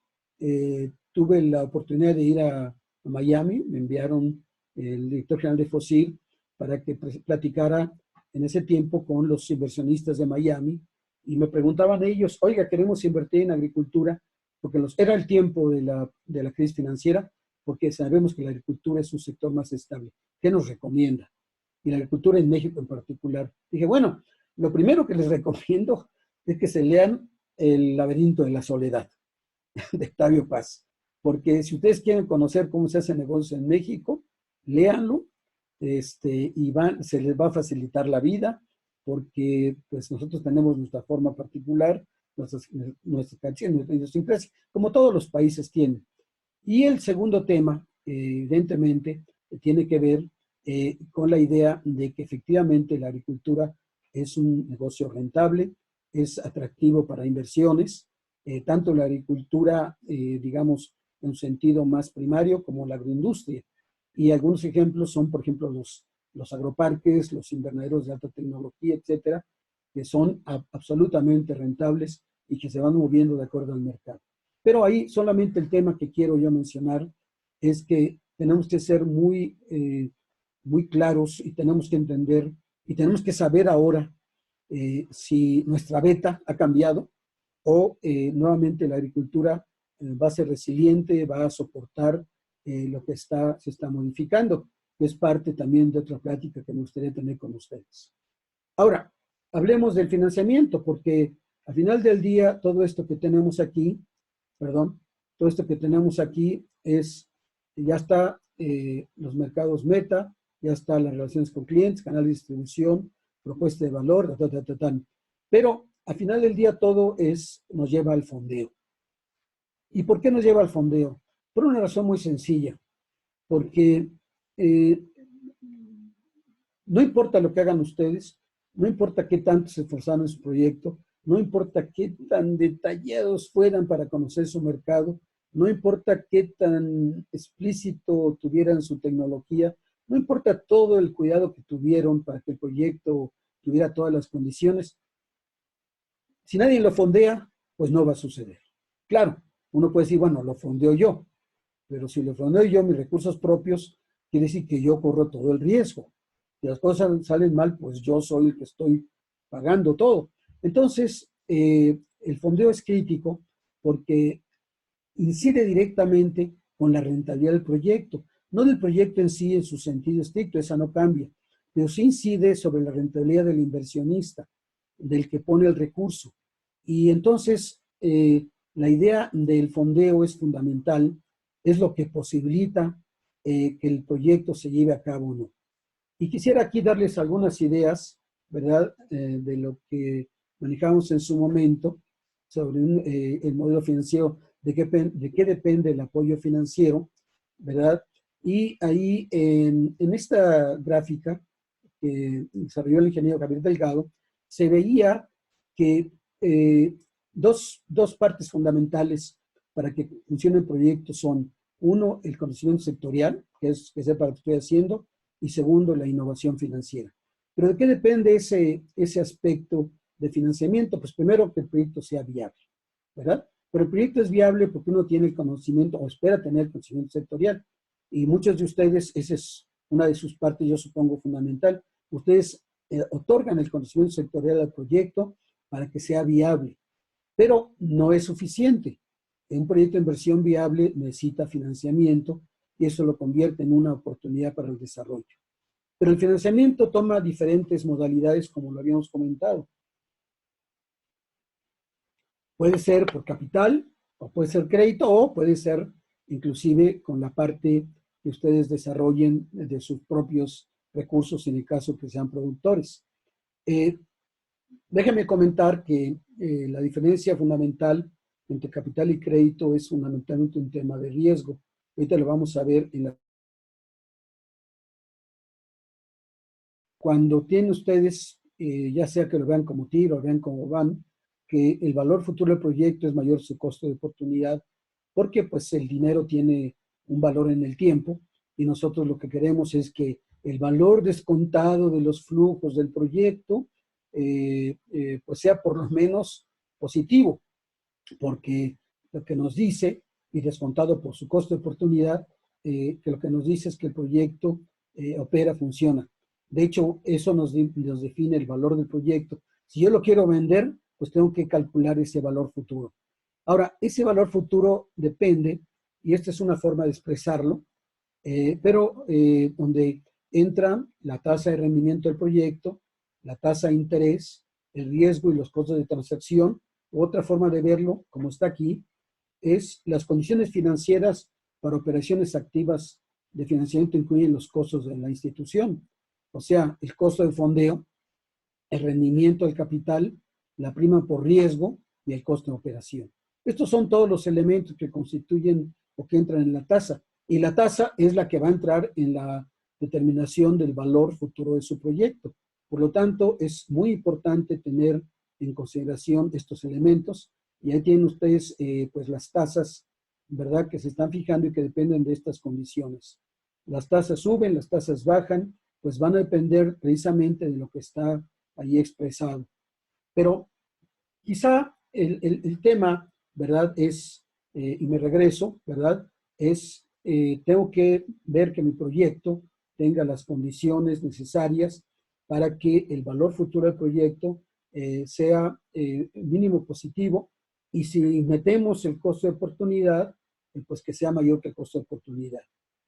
tuve la oportunidad de ir a Miami, me enviaron el director general de FOSIR para que platicara en ese tiempo con los inversionistas de Miami y me preguntaban ellos, oiga, queremos invertir en agricultura, porque era el tiempo de la crisis financiera, porque sabemos que la agricultura es un sector más estable. ¿Qué nos recomienda? Y la agricultura en México en particular. Dije, bueno, lo primero que les recomiendo es que se lean El laberinto de la soledad, de Octavio Paz. Porque si ustedes quieren conocer cómo se hace negocios en México, léanlo, y se les va a facilitar la vida, porque pues nosotros tenemos nuestra forma particular, nuestra canción, nuestra idiosincrasia, como todos los países tienen. Y el segundo tema, evidentemente, tiene que ver con la idea de que efectivamente la agricultura es un negocio rentable, es atractivo para inversiones, tanto la agricultura, digamos, en un sentido más primario como la agroindustria. Y algunos ejemplos son, por ejemplo, los agroparques, los invernaderos de alta tecnología, etcétera, que son absolutamente rentables y que se van moviendo de acuerdo al mercado. Pero ahí solamente el tema que quiero yo mencionar es que tenemos que ser muy claros y tenemos que entender y tenemos que saber ahora si nuestra beta ha cambiado o nuevamente la agricultura va a ser resiliente, va a soportar lo que se está modificando, que es parte también de otra plática que me gustaría tener con ustedes. Ahora, hablemos del financiamiento, porque al final del día todo esto que tenemos aquí, todo esto que tenemos aquí ya está los mercados meta, ya está las relaciones con clientes, canal de distribución, propuesta de valor, pero al final del día todo nos lleva al fondeo. ¿Y por qué nos lleva al fondeo? Por una razón muy sencilla, porque no importa lo que hagan ustedes, no importa qué tanto se esforzaron en su proyecto, no importa qué tan detallados fueran para conocer su mercado, no importa qué tan explícito tuvieran su tecnología, no importa todo el cuidado que tuvieron para que el proyecto tuviera todas las condiciones. Si nadie lo fondea, pues no va a suceder. Claro, uno puede decir, bueno, lo fondeo yo, pero si lo fondeo yo, mis recursos propios, quiere decir que yo corro todo el riesgo. Si las cosas salen mal, pues yo soy el que estoy pagando todo. Entonces, el fondeo es crítico porque incide directamente con la rentabilidad del proyecto. No del proyecto en sí en su sentido estricto, esa no cambia, pero sí incide sobre la rentabilidad del inversionista, del que pone el recurso. Y entonces, la idea del fondeo es fundamental, es lo que posibilita que el proyecto se lleve a cabo o no. Y quisiera aquí darles algunas ideas, ¿verdad?, de lo que manejamos en su momento sobre el modelo financiero, de qué depende el apoyo financiero, ¿verdad? Y ahí en esta gráfica que desarrolló el ingeniero Javier Delgado, se veía que dos partes fundamentales para que funcione el proyecto son, uno, el conocimiento sectorial, que sepa lo que estoy haciendo, y segundo, la innovación financiera. ¿Pero de qué depende ese aspecto de financiamiento? Pues primero, que el proyecto sea viable, ¿verdad? Pero el proyecto es viable porque uno tiene el conocimiento o espera tener el conocimiento sectorial. Y muchos de ustedes, esa es una de sus partes, yo supongo, fundamental. Ustedes otorgan el conocimiento sectorial al proyecto para que sea viable, pero no es suficiente. Un proyecto de inversión viable necesita financiamiento y eso lo convierte en una oportunidad para el desarrollo. Pero el financiamiento toma diferentes modalidades, como lo habíamos comentado. Puede ser por capital, o puede ser crédito, o puede ser inclusive con la parte que ustedes desarrollen de sus propios recursos, en el caso que sean productores. Déjenme comentar que la diferencia fundamental entre capital y crédito es fundamentalmente un tema de riesgo. Ahorita lo vamos a ver en la... Cuando tienen ustedes, ya sea que lo vean como tiro o vean como van, que el valor futuro del proyecto es mayor su costo de oportunidad, porque pues el dinero tiene un valor en el tiempo y nosotros lo que queremos es que el valor descontado de los flujos del proyecto pues sea por lo menos positivo, porque lo que nos dice, y descontado por su costo de oportunidad, que lo que nos dice es que el proyecto opera, funciona. De hecho, eso nos define el valor del proyecto. Si yo lo quiero vender, pues tengo que calcular ese valor futuro. Ahora, ese valor futuro depende, y esta es una forma de expresarlo, pero donde entra la tasa de rendimiento del proyecto, la tasa de interés, el riesgo y los costos de transacción. Otra forma de verlo, como está aquí, es las condiciones financieras para operaciones activas de financiamiento incluyen los costos de la institución, o sea, el costo de fondeo, el rendimiento del capital, la prima por riesgo y el costo de operación. Estos son todos los elementos que constituyen o que entran en la tasa. Y la tasa es la que va a entrar en la determinación del valor futuro de su proyecto. Por lo tanto, es muy importante tener en consideración estos elementos. Y ahí tienen ustedes pues las tasas, ¿verdad?, que se están fijando y que dependen de estas condiciones. Las tasas suben, las tasas bajan, pues van a depender precisamente de lo que está ahí expresado. Pero quizá el tema, ¿verdad?, es, y me regreso, ¿verdad?, es, tengo que ver que mi proyecto tenga las condiciones necesarias para que el valor futuro del proyecto sea mínimo positivo, y si metemos el costo de oportunidad, pues que sea mayor que el costo de oportunidad.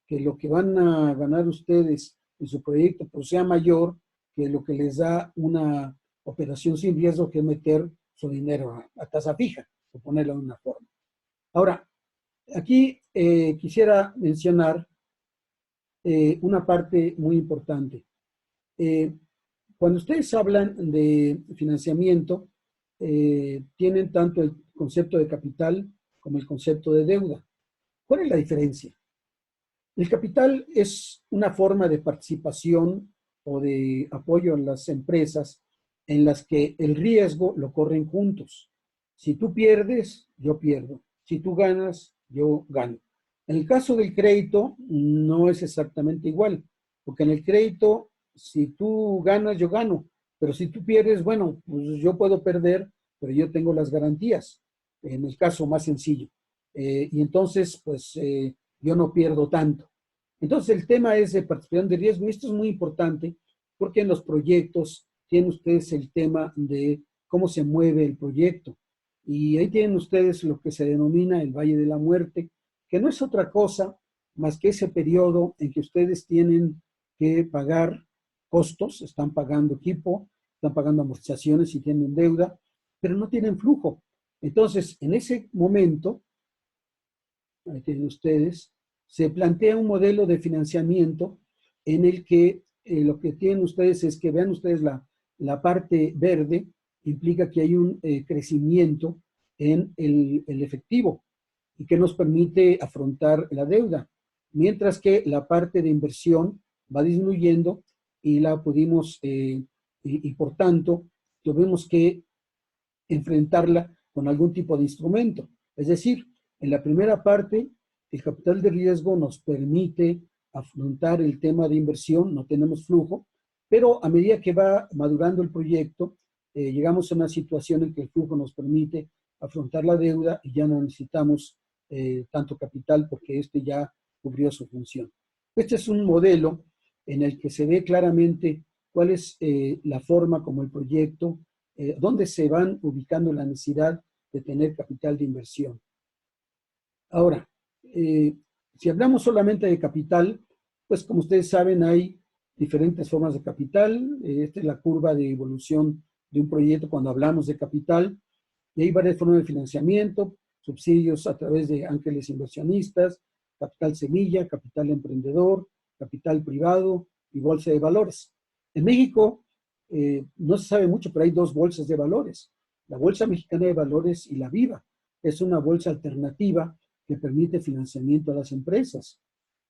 Que lo que van a ganar ustedes en su proyecto pues sea mayor que lo que les da una operación sin riesgo, que es meter su dinero a tasa fija, por ponerlo de una forma. Ahora, aquí quisiera mencionar una parte muy importante. Cuando ustedes hablan de financiamiento, tienen tanto el concepto de capital como el concepto de deuda. ¿Cuál es la diferencia? El capital es una forma de participación o de apoyo en las empresas en las que el riesgo lo corren juntos. Si tú pierdes, yo pierdo. Si tú ganas, yo gano. En el caso del crédito, no es exactamente igual, porque en el crédito, si tú ganas, yo gano. Pero si tú pierdes, bueno, pues yo puedo perder, pero yo tengo las garantías, en el caso más sencillo. Y entonces, pues, yo no pierdo tanto. Entonces, el tema es de participación de riesgo, y esto es muy importante porque en los proyectos tienen ustedes el tema de cómo se mueve el proyecto. Y ahí tienen ustedes lo que se denomina el Valle de la Muerte, que no es otra cosa más que ese periodo en que ustedes tienen que pagar costos, están pagando equipo, están pagando amortizaciones y tienen deuda, pero no tienen flujo. Entonces, en ese momento, ahí tienen ustedes, se plantea un modelo de financiamiento en el que lo que tienen ustedes es que vean ustedes la parte verde, implica que hay un crecimiento en el efectivo y que nos permite afrontar la deuda, mientras que la parte de inversión va disminuyendo y la pudimos, y por tanto, tuvimos que enfrentarla con algún tipo de instrumento. Es decir, en la primera parte, el capital de riesgo nos permite afrontar el tema de inversión, no tenemos flujo, pero a medida que va madurando el proyecto, llegamos a una situación en que el flujo nos permite afrontar la deuda y ya no necesitamos tanto capital porque este ya cubrió su función. Este es un modelo en el que se ve claramente cuál es la forma como el proyecto, dónde se van ubicando la necesidad de tener capital de inversión. Ahora, si hablamos solamente de capital, pues como ustedes saben, hay diferentes formas de capital. Esta es la curva de evolución de un proyecto cuando hablamos de capital. Y hay varias formas de financiamiento, subsidios a través de ángeles inversionistas, capital semilla, capital emprendedor, capital privado y bolsa de valores. En México no se sabe mucho, pero hay dos bolsas de valores. La Bolsa Mexicana de Valores y la Viva. Es una bolsa alternativa que permite financiamiento a las empresas.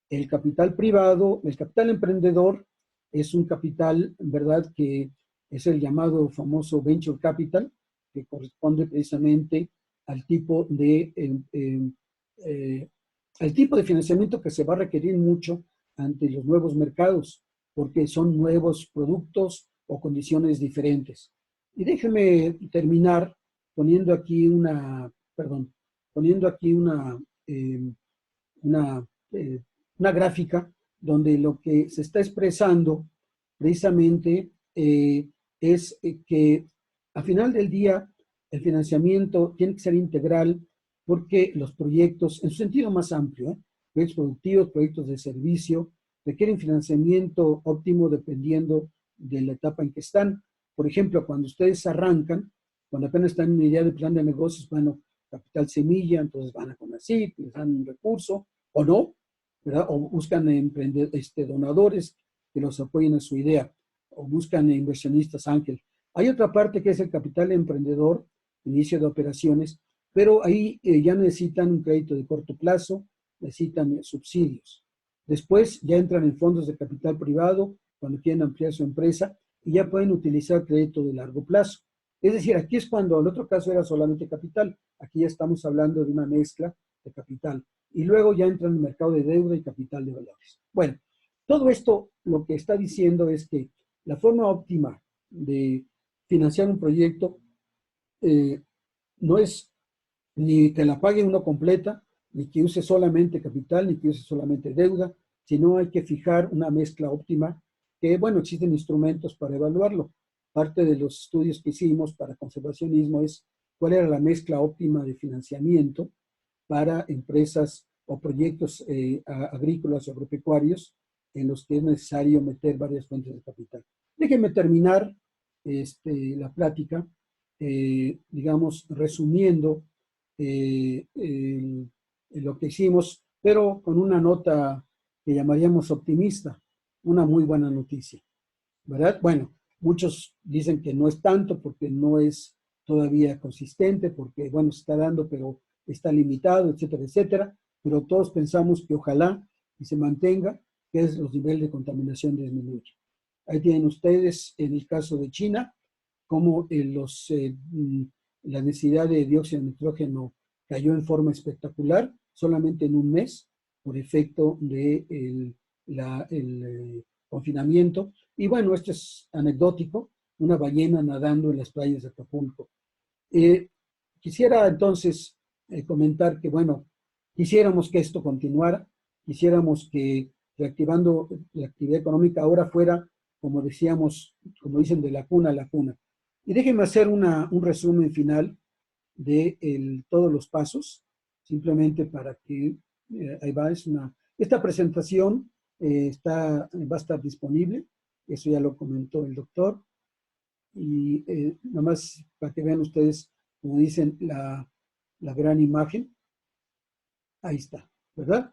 El capital privado, el capital emprendedor es un capital, ¿verdad?, que es el llamado famoso venture capital, que corresponde precisamente al tipo de financiamiento que se va a requerir mucho ante los nuevos mercados, porque son nuevos productos o condiciones diferentes. Y déjenme terminar poniendo aquí eh, una, una gráfica donde lo que se está expresando precisamente es que al final del día el financiamiento tiene que ser integral porque los proyectos, en su sentido más amplio, proyectos productivos, proyectos de servicio, requieren financiamiento óptimo dependiendo de la etapa en que están. Por ejemplo, cuando ustedes arrancan, cuando apenas están en una idea de plan de negocios, bueno, capital semilla, entonces van a CONACYT, les dan un recurso, o no, ¿verdad? O buscan donadores que los apoyen en su idea, o buscan inversionistas ángel. Hay otra parte que es el capital emprendedor, inicio de operaciones, pero ahí ya necesitan un crédito de corto plazo, necesitan subsidios. Después ya entran en fondos de capital privado cuando quieren ampliar su empresa y ya pueden utilizar crédito de largo plazo. Es decir, aquí es cuando el otro caso era solamente capital, aquí ya estamos hablando de una mezcla de capital. Y luego ya entra en el mercado de deuda y capital de valores. Bueno, todo esto lo que está diciendo es que la forma óptima de financiar un proyecto no es ni que la pague uno completa, ni que use solamente capital, ni que use solamente deuda, sino hay que fijar una mezcla óptima que, bueno, existen instrumentos para evaluarlo. Parte de los estudios que hicimos para conservacionismo es cuál era la mezcla óptima de financiamiento para empresas o proyectos agrícolas o agropecuarios en los que es necesario meter varias fuentes de capital. Déjenme terminar la plática, digamos, resumiendo lo que hicimos, pero con una nota que llamaríamos optimista, una muy buena noticia, ¿verdad? Bueno, muchos dicen que no es tanto porque no es todavía consistente, porque, bueno, se está dando, pero está limitado, etcétera, etcétera, pero todos pensamos que ojalá y se mantenga, que es los niveles de contaminación disminuyen. Ahí tienen ustedes, en el caso de China, cómo la necesidad de dióxido de nitrógeno cayó en forma espectacular, solamente en un mes, por efecto de el confinamiento. Y bueno, esto es anecdótico, una ballena nadando en las playas de Acapulco. Quisiera entonces comentar que, bueno, quisiéramos que esto continuara, quisiéramos que reactivando la actividad económica ahora fuera, como decíamos, como dicen, de la cuna a la cuna. Y déjenme hacer un resumen final de todos los pasos, simplemente para que, ahí va, esta presentación va a estar disponible, eso ya lo comentó el doctor, y nada más para que vean ustedes, como dicen, la gran imagen, ahí está, ¿verdad?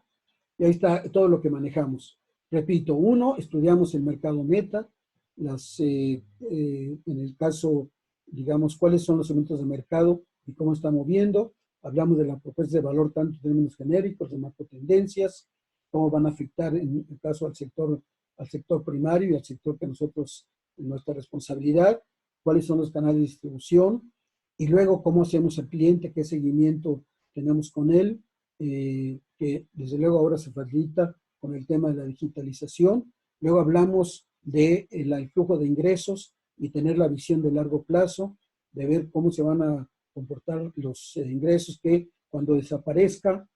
Y ahí está todo lo que manejamos. Repito, uno, estudiamos el mercado meta, en el caso, digamos, cuáles son los segmentos de mercado y cómo está moviendo. Hablamos de la propuesta de valor tanto en términos genéricos, de macrotendencias, cómo van a afectar en el caso al sector primario y al sector que nosotros, en nuestra responsabilidad, cuáles son los canales de distribución y luego cómo hacemos al cliente, qué seguimiento tenemos con él, que desde luego ahora se facilita con el tema de la digitalización. Luego hablamos del flujo de ingresos y tener la visión de largo plazo, de ver cómo se van a comportar los ingresos que cuando desaparezca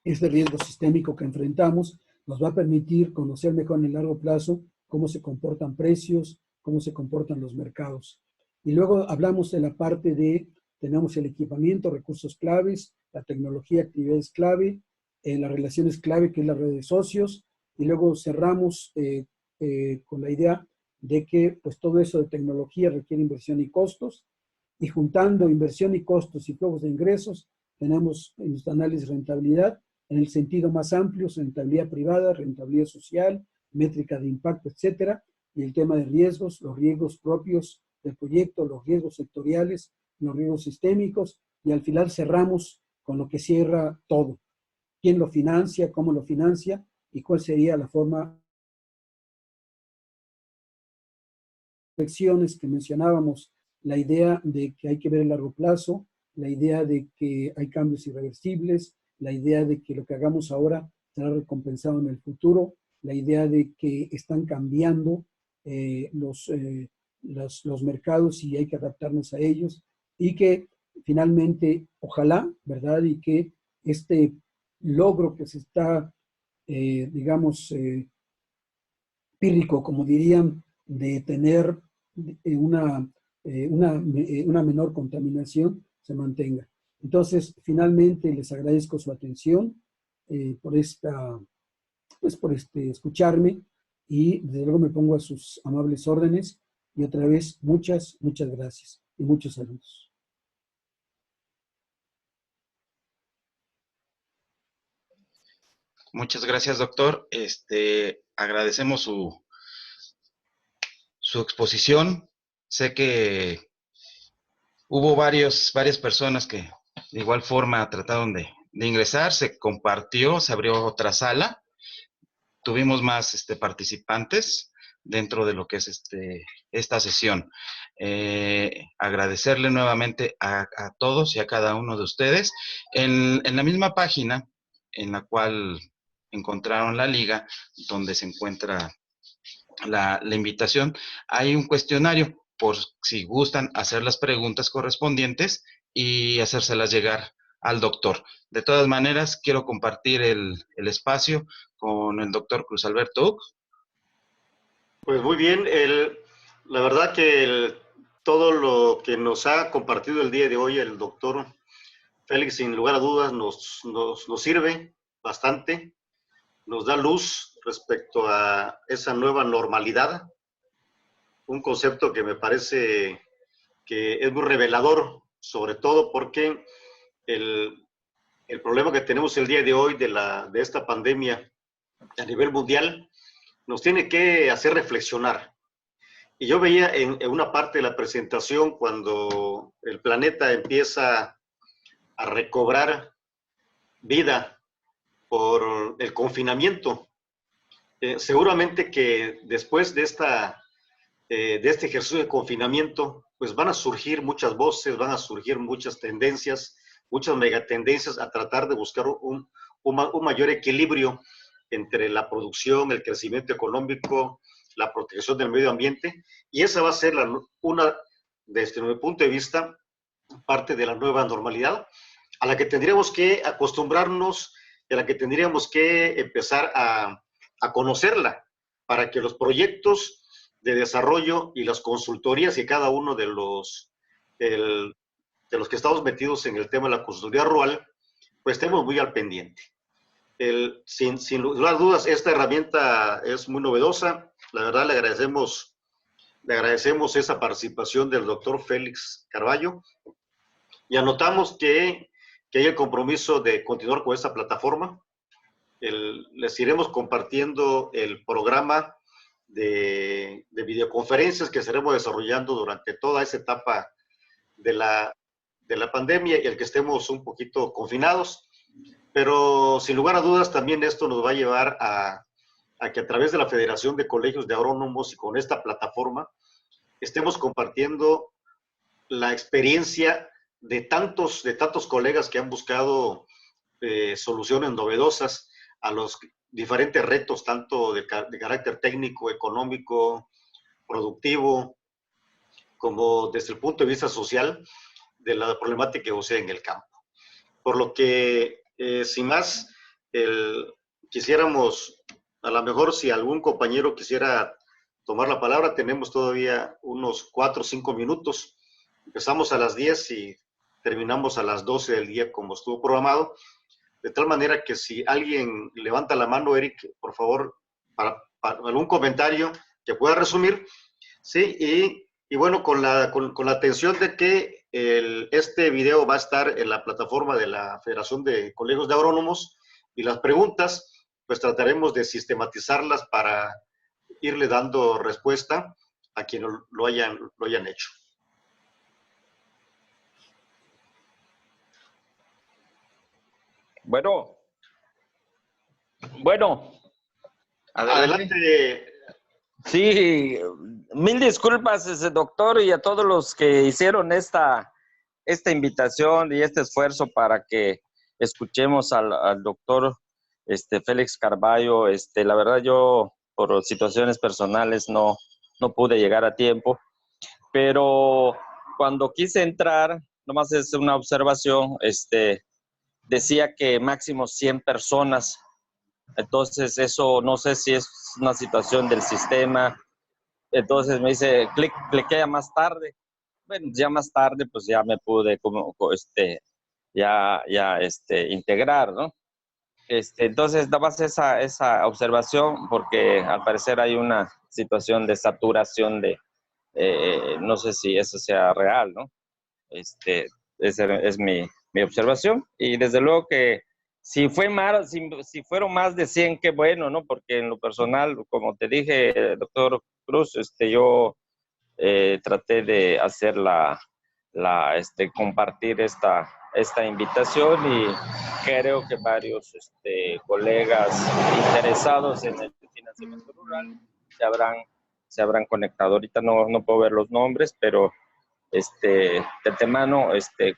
este riesgo sistémico que enfrentamos, nos va a permitir conocer mejor en el largo plazo cómo se comportan precios, cómo se comportan los mercados. Y luego hablamos de la parte tenemos el equipamiento, recursos claves, la tecnología, actividades clave, las relaciones clave, que es la red de socios, y luego cerramos con la idea de que pues todo eso de tecnología requiere inversión y costos, y juntando inversión y costos y flujos de ingresos, tenemos en nuestro análisis rentabilidad, en el sentido más amplio, rentabilidad privada, rentabilidad social, métrica de impacto, etcétera, y el tema de riesgos, los riesgos propios del proyecto, los riesgos sectoriales, los riesgos sistémicos, y al final cerramos con lo que cierra todo. ¿Quién lo financia? ¿Cómo lo financia? ¿Y cuál sería la forma? Lecciones que mencionábamos, la idea de que hay que ver el largo plazo, la idea de que hay cambios irreversibles, la idea de que lo que hagamos ahora será recompensado en el futuro, la idea de que están cambiando los mercados y hay que adaptarnos a ellos y que finalmente, ojalá, ¿verdad? Y que este logro que se está, digamos, pírrico, como dirían, de tener una menor contaminación, se mantenga. Entonces, finalmente les agradezco su atención por escucharme y desde luego me pongo a sus amables órdenes y otra vez muchas gracias y muchos saludos. Muchas gracias, doctor. Agradecemos su exposición. Sé que hubo varias personas que de igual forma trataron de ingresar, se compartió, se abrió otra sala, tuvimos más participantes dentro de lo que es esta sesión. Agradecerle nuevamente a todos y a cada uno de ustedes. En la misma página en la cual encontraron la liga, donde se encuentra la invitación, hay un cuestionario por si gustan hacer las preguntas correspondientes y hacérselas llegar al doctor. De todas maneras, quiero compartir el espacio con el doctor Cruz Alberto Uc. Pues muy bien, la verdad que todo lo que nos ha compartido el día de hoy el doctor Félix, sin lugar a dudas, nos sirve bastante, nos da luz respecto a esa nueva normalidad, un concepto que me parece que es muy revelador, sobre todo porque el problema que tenemos el día de hoy de esta pandemia a nivel mundial nos tiene que hacer reflexionar. Y yo veía en una parte de la presentación cuando el planeta empieza a recobrar vida por el confinamiento. Seguramente que después de este ejercicio de confinamiento, pues van a surgir muchas voces, van a surgir muchas tendencias, muchas megatendencias a tratar de buscar un mayor equilibrio entre la producción, el crecimiento económico, la protección del medio ambiente, y esa va a ser desde mi punto de vista, parte de la nueva normalidad, a la que tendríamos que acostumbrarnos, y a la que tendríamos que empezar a conocerla, para que los proyectos de desarrollo y las consultorías y cada uno de los que estamos metidos en el tema de la consultoría rural, pues estemos muy al pendiente. Sin lugar a dudas, esta herramienta es muy novedosa. La verdad, le agradecemos esa participación del doctor Félix Carballo y anotamos que hay el compromiso de continuar con esta plataforma. Les iremos compartiendo el programa de videoconferencias que estaremos desarrollando durante toda esa etapa de la pandemia y el que estemos un poquito confinados. Pero sin lugar a dudas también esto nos va a llevar a que a través de la Federación de Colegios de Agrónomos y con esta plataforma estemos compartiendo la experiencia de tantos colegas que han buscado soluciones novedosas a los diferentes retos, tanto de carácter técnico, económico, productivo, como desde el punto de vista social de la problemática que posee en el campo. Por lo que, sin más, quisiéramos, a lo mejor si algún compañero quisiera tomar la palabra, tenemos todavía unos 4 o 5 minutos. Empezamos a las 10 y terminamos a las 12 del día como estuvo programado. De tal manera que si alguien levanta la mano, Eric, por favor, para algún comentario que pueda resumir, ¿sí? Y bueno, con la atención de que este video va a estar en la plataforma de la Federación de Colegios de Agrónomos y las preguntas, pues trataremos de sistematizarlas para irle dando respuesta a quienes lo hayan hecho. Bueno. Adelante. Sí, mil disculpas, doctor, y a todos los que hicieron esta invitación y este esfuerzo para que escuchemos al doctor Félix Carballo. La verdad, yo por situaciones personales no no pude llegar a tiempo, pero cuando quise entrar, nomás es una observación, decía que máximo 100 personas. Entonces eso no sé si es una situación del sistema. Entonces me dice, cliqué ya más tarde. Bueno, ya más tarde pues ya me pude integrar, ¿no? Entonces dabas esa observación porque al parecer hay una situación de saturación no sé si eso sea real, ¿no? Esa es mi observación. Y desde luego que si si fueron más de 100, qué bueno, ¿no? Porque en lo personal, como te dije, doctor Cruz, yo traté de hacer compartir esta invitación y creo que varios colegas interesados en el financiamiento rural se habrán conectado. Ahorita no puedo ver los nombres, pero de antemano,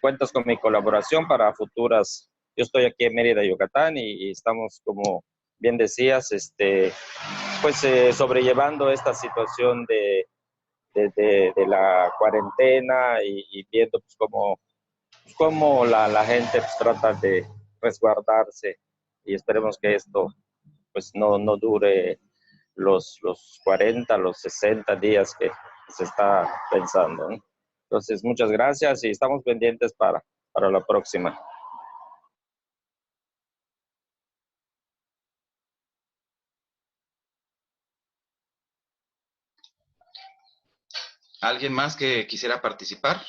cuentas con mi colaboración para futuras. Yo estoy aquí en Mérida, Yucatán, y estamos, como bien decías, pues sobrellevando esta situación de la cuarentena y viendo pues cómo la gente pues, trata de resguardarse, y esperemos que esto pues no dure los 40, los 60 días que se está pensando, ¿no? Entonces, muchas gracias y estamos pendientes para la próxima. ¿Alguien más que quisiera participar?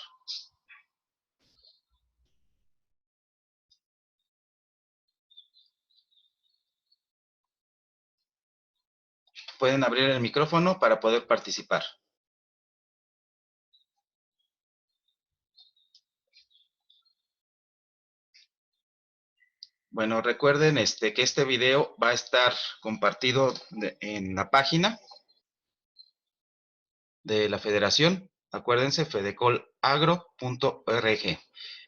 Pueden abrir el micrófono para poder participar. Bueno, recuerden que este video va a estar compartido en la página de la Federación. Acuérdense, fedecolagro.org.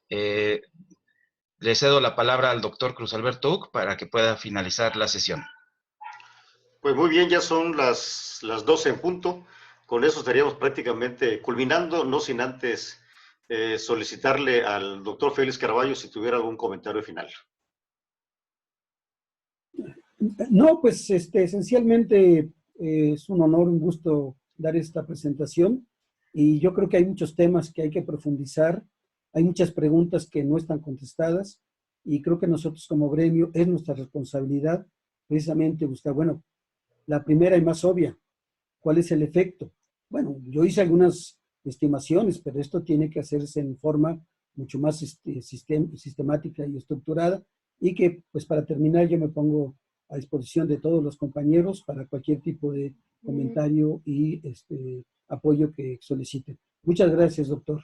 Le cedo la palabra al doctor Cruz Alberto Uc para que pueda finalizar la sesión. Pues muy bien, ya son las 12 en punto. Con eso estaríamos prácticamente culminando, no sin antes solicitarle al doctor Félix Caraballo si tuviera algún comentario final. No, pues esencialmente es un honor, un gusto dar esta presentación, y yo creo que hay muchos temas que hay que profundizar, hay muchas preguntas que no están contestadas, y creo que nosotros como gremio es nuestra responsabilidad precisamente buscar, bueno, la primera y más obvia, ¿cuál es el efecto? Bueno, yo hice algunas estimaciones, pero esto tiene que hacerse en forma mucho más sistemática y estructurada, y que pues para terminar yo me pongo a disposición de todos los compañeros para cualquier tipo de comentario y apoyo que soliciten. Muchas gracias, doctor.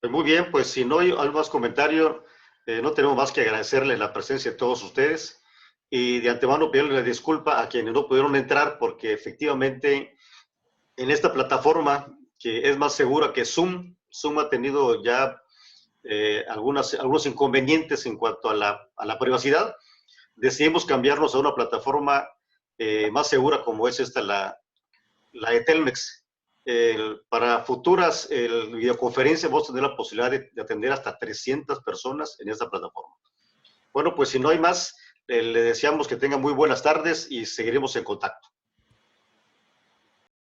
Pues muy bien, pues si no hay algo más comentario, no tenemos más que agradecerle la presencia de todos ustedes y de antemano pedirle disculpa a quienes no pudieron entrar porque efectivamente en esta plataforma que es más segura que Zoom ha tenido ya algunos inconvenientes en cuanto a la privacidad. Decidimos cambiarnos a una plataforma más segura como es esta, la de Telmex. Para futuras videoconferencias vamos a tener la posibilidad de atender hasta 300 personas en esta plataforma. Bueno, pues si no hay más, le deseamos que tengan muy buenas tardes y seguiremos en contacto.